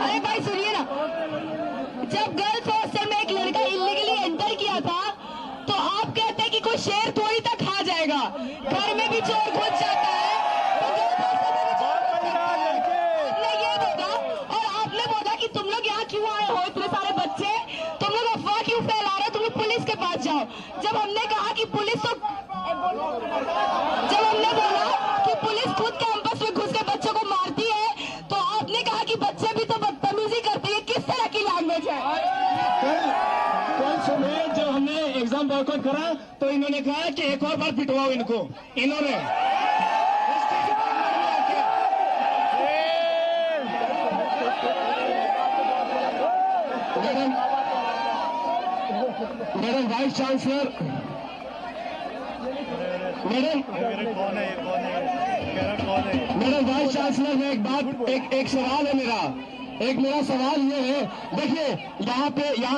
अरे भाई सुनिए ना, जब गर्ल्स हॉस्टल में एक लड़का इलीगली एंटर किया था तो आप कहते हैं कि कोई शेर थोड़ी तक खा जाएगा, घर में भी चोर घुस जाता है तो गर्ल्स हॉस्टल में भी चोर घुस सकता है। आपने ये बोला और आपने बोला कि तुम लोग यहाँ क्यों आए हो, इतने सारे बच्चे, तुम लोग अफवाह क्यों फैला रहे हो, तुम लोग पुलिस के पास जाओ। जब हमने कहा कि पुलिस तो जब हमने बोला कि पुलिस खुद कैंपस में घुस के बच्चों को मारती है तो आपने कहा कि बच्चे भी तो बदतमीजी करते हैं। किस तरह की लैंग्वेज है? कल सुबह जब हमने एग्जाम बॉयकॉट करा तो इन्होंने कहा कि एक और बार पिटवाओ इनको। इन्होंने madam vice chancellor, madam vice chancellor में एक सवाल है मेरा सवाल ये है, देखिए यहाँ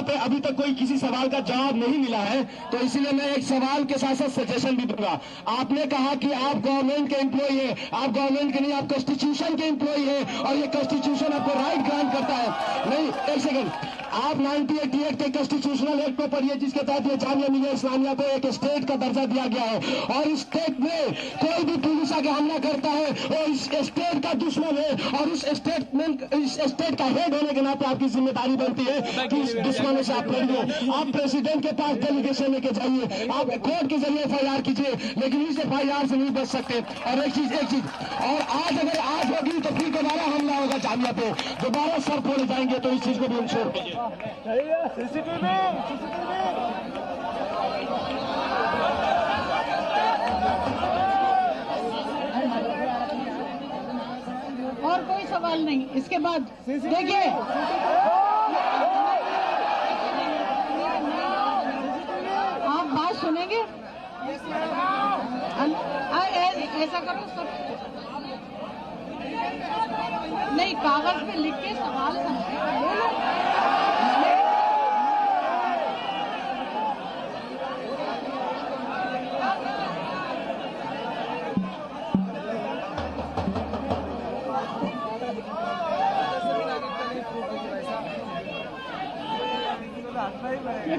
पे अभी तक कोई किसी सवाल का जवाब नहीं मिला है, तो इसीलिए मैं एक सवाल के साथ साथ सजेशन भी दूंगा। आपने कहा कि आप गवर्नमेंट के एम्प्लॉय है, आप गवर्नमेंट के नहीं, आप कॉन्स्टिट्यूशन के एम्प्लॉय है और ये कॉन्स्टिट्यूशन आपको राइट ग्रांट करता है। नहीं, एक सेकंड, आप 1988 के कॉन्स्टिट्यूशनल एक्ट को पढ़िए जिसके तहत ये जामिया मिलिया इस्लामिया को एक स्टेट का दर्जा दिया गया है और इस स्टेट में कोई भी पुलिस आके हमला करता है वो इस स्टेट का दुश्मन है और उस स्टेट का हेड होने के नाते आपकी जिम्मेदारी बनती है कि इस दुश्मनों से आप लड़िए। आप प्रेसिडेंट के पास डेलीगेशन लेके जाइए, आप कोर्ट के जरिए FIR कीजिए, लेकिन इस FIR से नहीं बच सकते। और एक चीज और अगर आज होगी तो फिर दोबारा हमला होगा जामिया पे, दोबारा सर फोड़े जाएंगे, तो इस चीज को भी इंश्योर कीजिए। और कोई सवाल नहीं। इसके बाद देखिए आप बात सुनेंगे, ऐसा करो सब नहीं, कागज पे लिख के सवाल बोलो।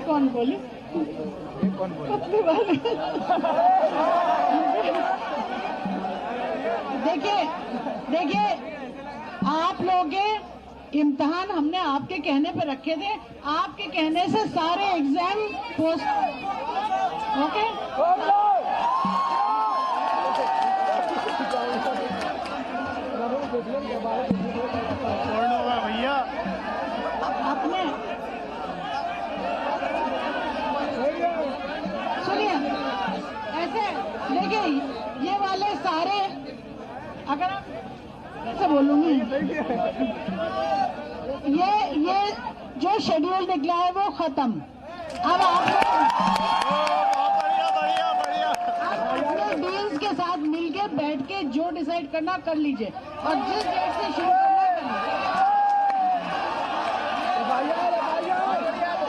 कौन बोले? देखिए आप लोगों के इम्तिहान हमने आपके कहने पे रखे थे, आपके कहने से सारे एग्जाम पोस्ट ओके। भैया अपने सुनिए, ऐसे देखिए ये वाले सारे, अगर आप कैसे बोलूंगी, ये जो शेड्यूल निकला है वो खत्म। अब आप अपने डीन्स के साथ मिलके बैठ के जो डिसाइड करना कर लीजिए, और जिस डेट से शुरू करना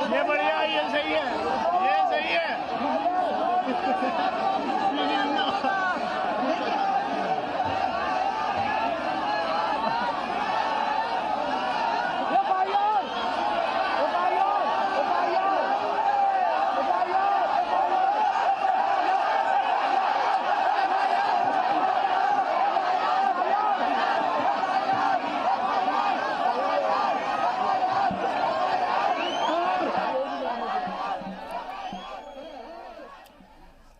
ये बढ़िया, ये सही है, ये सही है।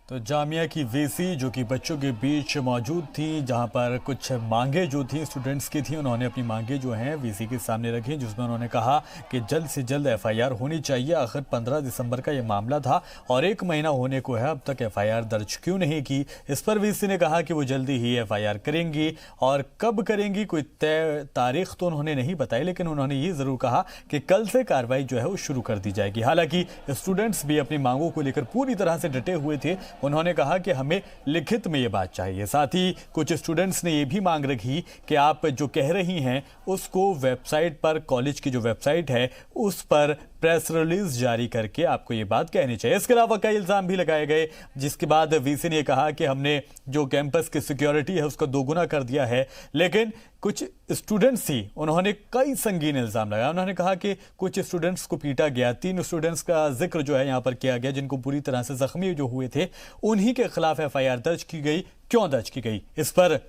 तो जामिया की वीसी जो कि बच्चों के बीच मौजूद थी, जहां पर कुछ मांगे जो थी स्टूडेंट्स की थी, उन्होंने अपनी मांगे जो हैं वीसी के सामने रखी, जिसमें उन्होंने कहा कि जल्द से जल्द एफआईआर होनी चाहिए। आखिर 15 दिसंबर का ये मामला था और 1 महीना होने को है, अब तक एफआईआर दर्ज क्यों नहीं की। इस पर वीसी ने कहा कि वो जल्दी ही एफआईआर करेंगी, और कब करेंगी कोई तय तारीख तो उन्होंने नहीं बताई, लेकिन उन्होंने ये ज़रूर कहा कि कल से कार्रवाई जो है वो शुरू कर दी जाएगी। हालांकि स्टूडेंट्स भी अपनी मांगों को लेकर पूरी तरह से डटे हुए थे। उन्होंने कहा कि हमें लिखित में ये बात चाहिए। साथ ही कुछ स्टूडेंट्स ने ये भी मांग रखी कि आप जो कह रही हैं उसको वेबसाइट पर, कॉलेज की जो वेबसाइट है उस पर प्रेस रिलीज जारी करके आपको ये बात कहनी चाहिए। इसके अलावा कई इल्जाम भी लगाए गए, जिसके बाद वीसी ने कहा कि हमने जो कैंपस की सिक्योरिटी है उसका दोगुना कर दिया है। लेकिन कुछ स्टूडेंट्स थी, उन्होंने कई संगीन इल्जाम लगाया। उन्होंने कहा कि कुछ स्टूडेंट्स को पीटा गया, 3 स्टूडेंट्स का जिक्र जो है यहाँ पर किया गया जिनको पूरी तरह से जख्मी जो हुए थे, उन्हीं के खिलाफ एफआईआर दर्ज की गई। क्यों दर्ज की गई, इस पर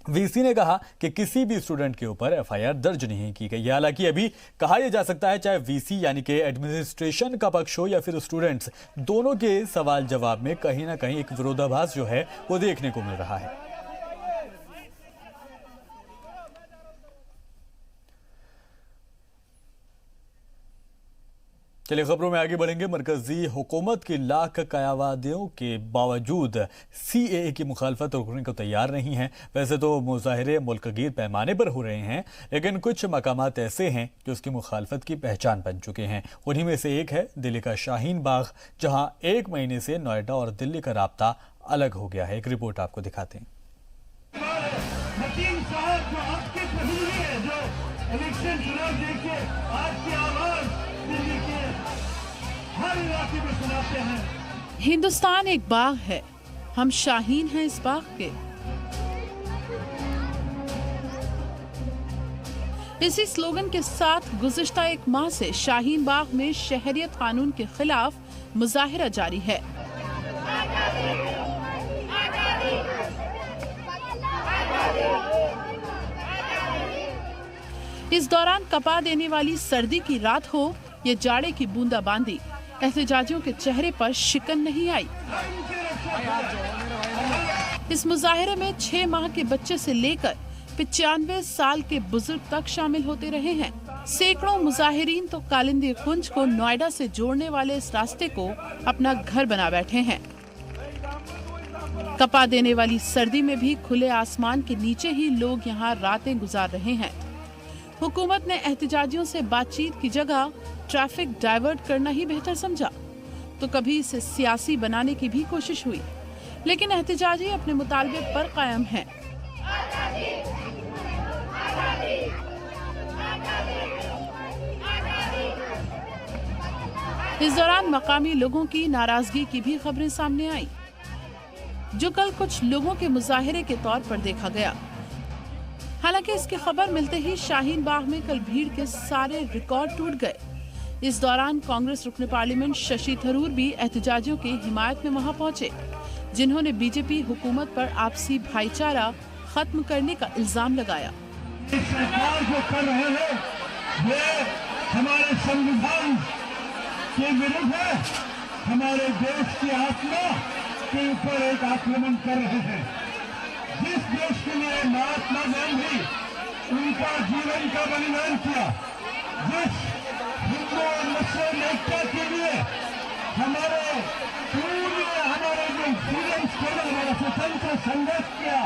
वीसी ने कहा कि किसी भी स्टूडेंट के ऊपर एफआईआर दर्ज नहीं की गई। हालांकि अभी कहा यह जा सकता है चाहे वीसी यानी कि एडमिनिस्ट्रेशन का पक्ष हो या फिर स्टूडेंट्स, दोनों के सवाल जवाब में कहीं ना कहीं एक विरोधाभास जो है वो देखने को मिल रहा है। चलिए खबरों में आगे बढ़ेंगे। मरकजी हुकूमत की लाख कयावादियों के बावजूद सीएए की मुखालफत रोकने को तैयार नहीं है। वैसे तो मुजाहिरे मुल्कगीर पैमाने पर हो रहे हैं, लेकिन कुछ मकामात ऐसे हैं जो उसकी मुखालफत की पहचान बन चुके हैं। उन्हीं में से एक है दिल्ली का शाहीन बाग, जहां 1 महीने से नोएडा और दिल्ली का राब्ता अलग हो गया है। एक रिपोर्ट आपको दिखाते हैं। हिंदुस्तान एक बाग है, हम शाहीन हैं इस बाग के। इसी स्लोगन के साथ गुज़िश्ता 1 माह से शाहीन बाग में शहरियत कानून के खिलाफ मुजाहिरा जारी है। इस दौरान कपा देने वाली सर्दी की रात हो या जाड़े की बूंदाबांदी, एहतजाजियों के चेहरे पर शिकन नहीं आई। इस मुजाहिरे में 6 माह के बच्चे से लेकर 95 साल के बुजुर्ग तक शामिल होते रहे हैं। सैकड़ों मुजाहिरीन तो कालिंदी कुंज को नोएडा से जोड़ने वाले इस रास्ते को अपना घर बना बैठे हैं। कपा देने वाली सर्दी में भी खुले आसमान के नीचे ही लोग यहाँ रातें गुजार रहे हैं। हुकूमत ने एहतजाजियों से बातचीत की जगह ट्रैफिक डाइवर्ट करना ही बेहतर समझा, तो कभी इसे सियासी बनाने की भी कोशिश हुई, लेकिन एहतजाजी अपने मुतालबे पर कायम हैं। इस दौरान मकामी लोगों की नाराजगी की भी खबरें सामने आई, जो कल कुछ लोगों के मुजाहिरे के तौर पर देखा गया। हालांकि इसकी खबर मिलते ही शाहीन बाग में कल भीड़ के सारे रिकॉर्ड टूट गए। इस दौरान कांग्रेस रुकन पार्लियामेंट शशि थरूर भी एहतजाजियों की हिमायत में वहां पहुंचे, जिन्होंने बीजेपी हुकूमत पर आपसी भाईचारा खत्म करने का इल्जाम लगाया। सरकार जो कर रहे हैं ये हमारे संविधान के विरुद्ध है, हमारे देश की आत्मा के ऊपर एक आक्रमण कर रहे हैं। जिस देश के लिए महात्मा गांधी उनका जीवन का बलिदान किया, जिस हिंदू और मुस्लिम एकता के लिए हमारे जो फ्रीडम्स के लिए हमारा स्वतंत्र संघर्ष किया,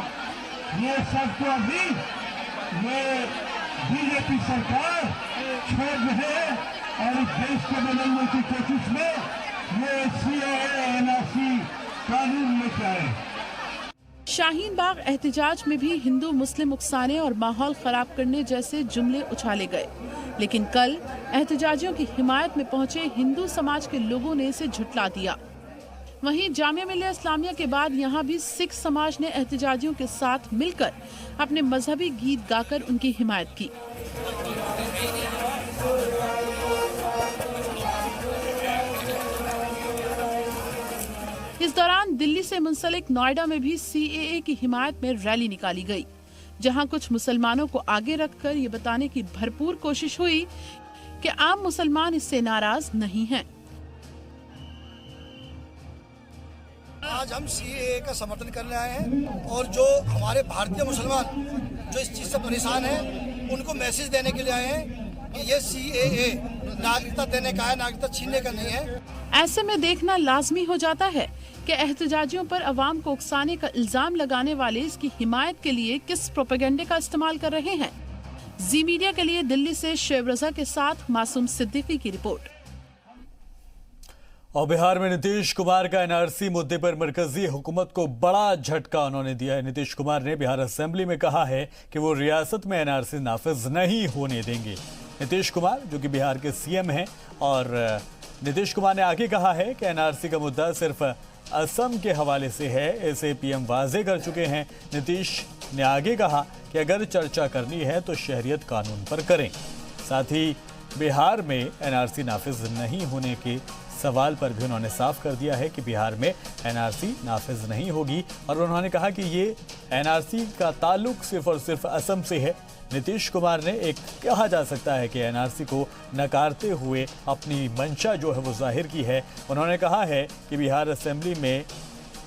ये सब तो अभी ये बीजेपी सरकार छोड़ रहे हैं और इस देश को बदलने की कोशिश में ये CAA NRC कानून लेके आए। शाहीन बाग एहतजाज में भी हिंदू मुस्लिम उकसाने और माहौल खराब करने जैसे जुमले उछाले गए, लेकिन कल एहतजाजियों की हिमायत में पहुंचे हिंदू समाज के लोगों ने इसे झुठला दिया। वहीं जामिया मिलिया इस्लामिया के बाद यहां भी सिख समाज ने एहतजाजियों के साथ मिलकर अपने मजहबी गीत गाकर उनकी हिमायत की। इस दौरान दिल्ली से मुंसलिक नोएडा में भी CAA की हिमायत में रैली निकाली गई, जहां कुछ मुसलमानों को आगे रखकर ये बताने की भरपूर कोशिश हुई कि आम मुसलमान इससे नाराज नहीं हैं। आज हम CAA का समर्थन करने आए हैं और जो हमारे भारतीय मुसलमान जो इस चीज से परेशान हैं, उनको मैसेज देने के लिए आए हैं कि ये CAA नागरिकता देने का है, नागरिकता छीनने का नहीं है। ऐसे में देखना लाजमी हो जाता है कि एहतजाजियों पर अवाम को उकसाने का इल्जाम लगाने वाले इसकी हिमायत के लिए किस प्रोपेगेंडे का इस्तेमाल कर रहे हैं। जी मीडिया के लिए दिल्ली से शेब रजा के साथ मासूम सिद्दीकी की रिपोर्ट। और बिहार में नीतीश कुमार का NRC मुद्दे पर मरकजी हुकूमत को बड़ा झटका उन्होंने दिया है। नीतीश कुमार ने बिहार असेंबली में कहा है कि वो रियासत में NRC नाफिज नहीं होने देंगे। नीतीश कुमार जो कि बिहार के CM हैं, और नीतीश कुमार ने आगे कहा है कि NRC का मुद्दा सिर्फ असम के हवाले से है, इसे PM वाजे कर चुके हैं। नीतीश ने आगे कहा कि अगर चर्चा करनी है तो शहरियत कानून पर करें। साथ ही बिहार में NRC नाफिज नहीं होने के सवाल पर भी उन्होंने साफ कर दिया है कि बिहार में NRC नाफिज नहीं होगी, और उन्होंने कहा कि ये NRC का ताल्लुक सिर्फ और सिर्फ असम से है। नीतीश कुमार ने एक कहा जा सकता है कि NRC को नकारते हुए अपनी मंशा जो है वो जाहिर की है। उन्होंने कहा है कि बिहार असेंबली में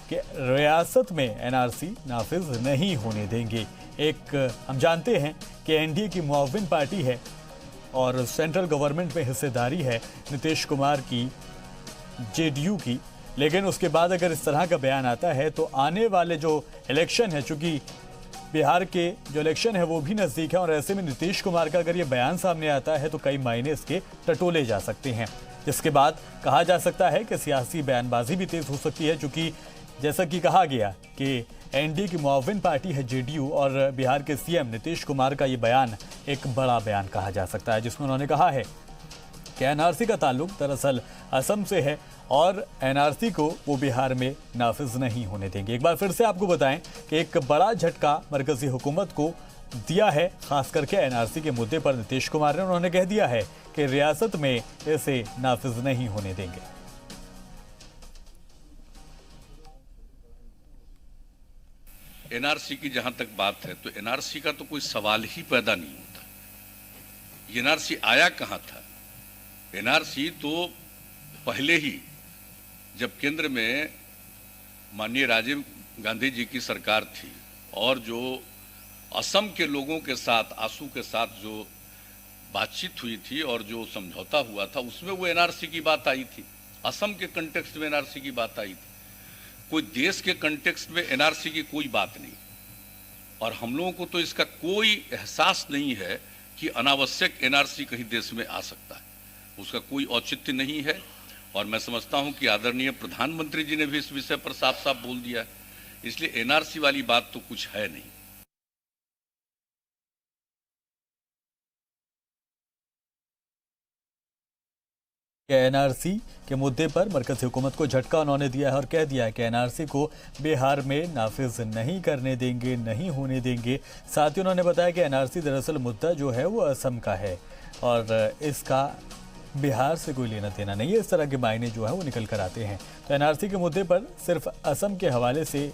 कि रियासत में NRC नाफिज नहीं होने देंगे। हम जानते हैं कि NDA की मुआविन पार्टी है और सेंट्रल गवर्नमेंट में हिस्सेदारी है नीतीश कुमार की, JDU की, लेकिन उसके बाद अगर इस तरह का बयान आता है तो आने वाले जो इलेक्शन है, चूंकि बिहार के जो इलेक्शन है वो भी नज़दीक है, और ऐसे में नीतीश कुमार का अगर ये बयान सामने आता है तो कई मायने इसके टटोले जा सकते हैं, जिसके बाद कहा जा सकता है कि सियासी बयानबाजी भी तेज हो सकती है, चूंकि जैसा कि कहा गया कि NDA की मुआविन पार्टी है JDU, और बिहार के CM नीतीश कुमार का ये बयान एक बड़ा बयान कहा जा सकता है, जिसमें उन्होंने कहा है कि NRC का ताल्लुक दरअसल असम से है और NRC को वो बिहार में नाफिज नहीं होने देंगे। एक बार फिर से आपको बताएं कि एक बड़ा झटका मरकजी हुकूमत को दिया है, खास करके NRC के मुद्दे पर नीतीश कुमार ने। उन्होंने कह दिया है कि रियासत में इसे नाफिज नहीं होने देंगे। NRC की जहां तक बात है तो NRC का तो कोई सवाल ही पैदा नहीं होता। NRC आया कहां था? NRC तो पहले ही जब केंद्र में माननीय राजीव गांधी जी की सरकार थी और जो असम के लोगों के साथ, आसू के साथ जो बातचीत हुई थी और जो समझौता हुआ था, उसमें वो NRC की बात आई थी। असम के कंटेक्स्ट में NRC की बात आई थी। कोई देश के कंटेक्स्ट में NRC की कोई बात नहीं, और हम लोगों को तो इसका कोई एहसास नहीं है कि अनावश्यक NRC कहीं देश में आ सकता है, उसका कोई औचित्य नहीं है। और मैं समझता हूं कि आदरणीय प्रधानमंत्री जी ने भी इस विषय पर साफ साफ बोल दिया है, इसलिए NRC वाली बात तो कुछ है नहीं। NRC के मुद्दे पर मरकजी हुकूमत को झटका उन्होंने दिया है और कह दिया है कि NRC को बिहार में नाफिज नहीं करने देंगे, नहीं होने देंगे। साथ ही उन्होंने बताया कि NRC दरअसल मुद्दा जो है वो असम का है और इसका बिहार से कोई लेना देना नहीं है। इस तरह के मायने जो है वो निकल कर आते हैं। तो एनआरसी के मुद्दे पर सिर्फ असम के हवाले से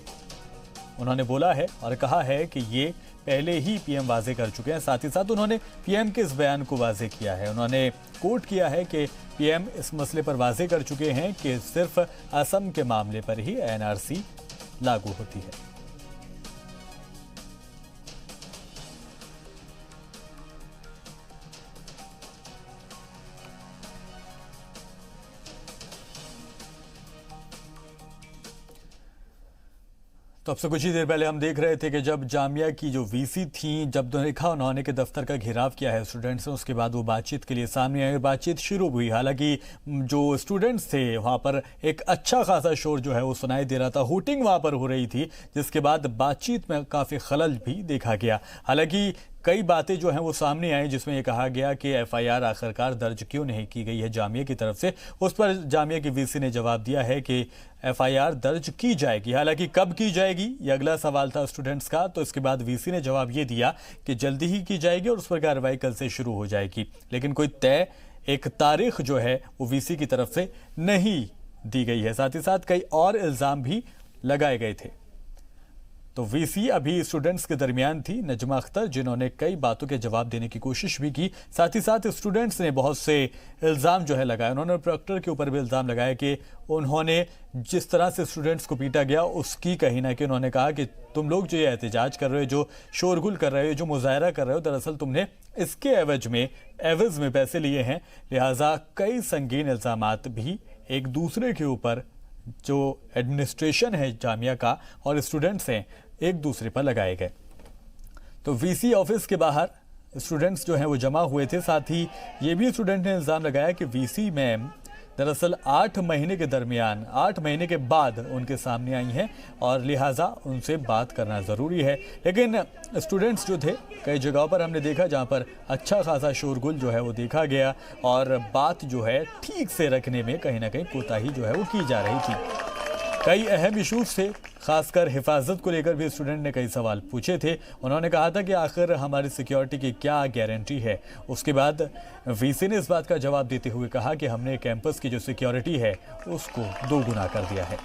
उन्होंने बोला है और कहा है कि ये पहले ही पीएम वाजे कर चुके हैं। साथ ही साथ उन्होंने पीएम के इस बयान को वाजे किया है। उन्होंने कोट किया है कि पीएम इस मसले पर वाजे कर चुके हैं कि सिर्फ असम के मामले पर ही एनआरसी लागू होती है। तो अब से कुछ ही देर पहले हम देख रहे थे कि जब जामिया की जो वीसी थी, जब देखा उन्होंने के दफ्तर का घेराव किया है स्टूडेंट्स ने, उसके बाद वो बातचीत के लिए सामने आई और बातचीत शुरू हुई। हालांकि जो स्टूडेंट्स थे वहाँ पर एक अच्छा खासा शोर जो है वो सुनाई दे रहा था, हूटिंग वहाँ पर हो रही थी, जिसके बाद बातचीत में काफ़ी खलल भी देखा गया। हालांकि कई बातें जो हैं वो सामने आई, जिसमें ये कहा गया कि एफआईआर आखिरकार दर्ज क्यों नहीं की गई है जामिया की तरफ से। उस पर जामिया की वीसी ने जवाब दिया है कि एफआईआर दर्ज की जाएगी। हालांकि कब की जाएगी ये अगला सवाल था स्टूडेंट्स का। तो इसके बाद वीसी ने जवाब ये दिया कि जल्दी ही की जाएगी और उस पर कार्रवाई कल से शुरू हो जाएगी। लेकिन कोई तय एक तारीख जो है वो वीसी की तरफ से नहीं दी गई है। साथ ही साथ कई और इल्ज़ाम भी लगाए गए थे। तो वीसी अभी स्टूडेंट्स के दरमियान थी, नजमा अख्तर, जिन्होंने कई बातों के जवाब देने की कोशिश भी की। साथ ही साथ स्टूडेंट्स ने बहुत से इल्ज़ाम जो है लगाए। उन्होंने प्रोक्टर के ऊपर भी इल्ज़ाम लगाया कि उन्होंने जिस तरह से स्टूडेंट्स को पीटा गया उसकी कहीं ना कहीं उन्होंने कहा कि तुम लोग जो ये एहतजाज कर रहे हो, जो शोरगुल कर रहे हो, जो मुजाहरा कर रहे हो, दरअसल तुमने इसके एवज में पैसे लिए हैं। लिहाजा कई संगीन इल्ज़ामात भी एक दूसरे के ऊपर जो एडमिनिस्ट्रेशन है जामिया का और स्टूडेंट्स हैं एक दूसरे पर लगाए गए। तो वीसी ऑफिस के बाहर स्टूडेंट्स जो हैं वो जमा हुए थे। साथ ही ये भी स्टूडेंट ने इल्ज़ाम लगाया कि वीसी मैम दरअसल 8 महीने के दरमियान 8 महीने के बाद उनके सामने आई हैं और लिहाजा उनसे बात करना ज़रूरी है। लेकिन स्टूडेंट्स जो थे, कई जगहों पर हमने देखा जहां पर अच्छा खासा शोरगुल जो है वो देखा गया और बात जो है ठीक से रखने में कहीं ना कहीं कोताही जो है वो की जा रही थी। कई अहम इशूज़ थे, खासकर हिफाजत को लेकर भी स्टूडेंट ने कई सवाल पूछे थे। उन्होंने कहा था कि आखिर हमारी सिक्योरिटी की क्या गारंटी है। उसके बाद वीसी ने इस बात का जवाब देते हुए कहा कि हमने कैंपस की जो सिक्योरिटी है उसको 2 गुना कर दिया है।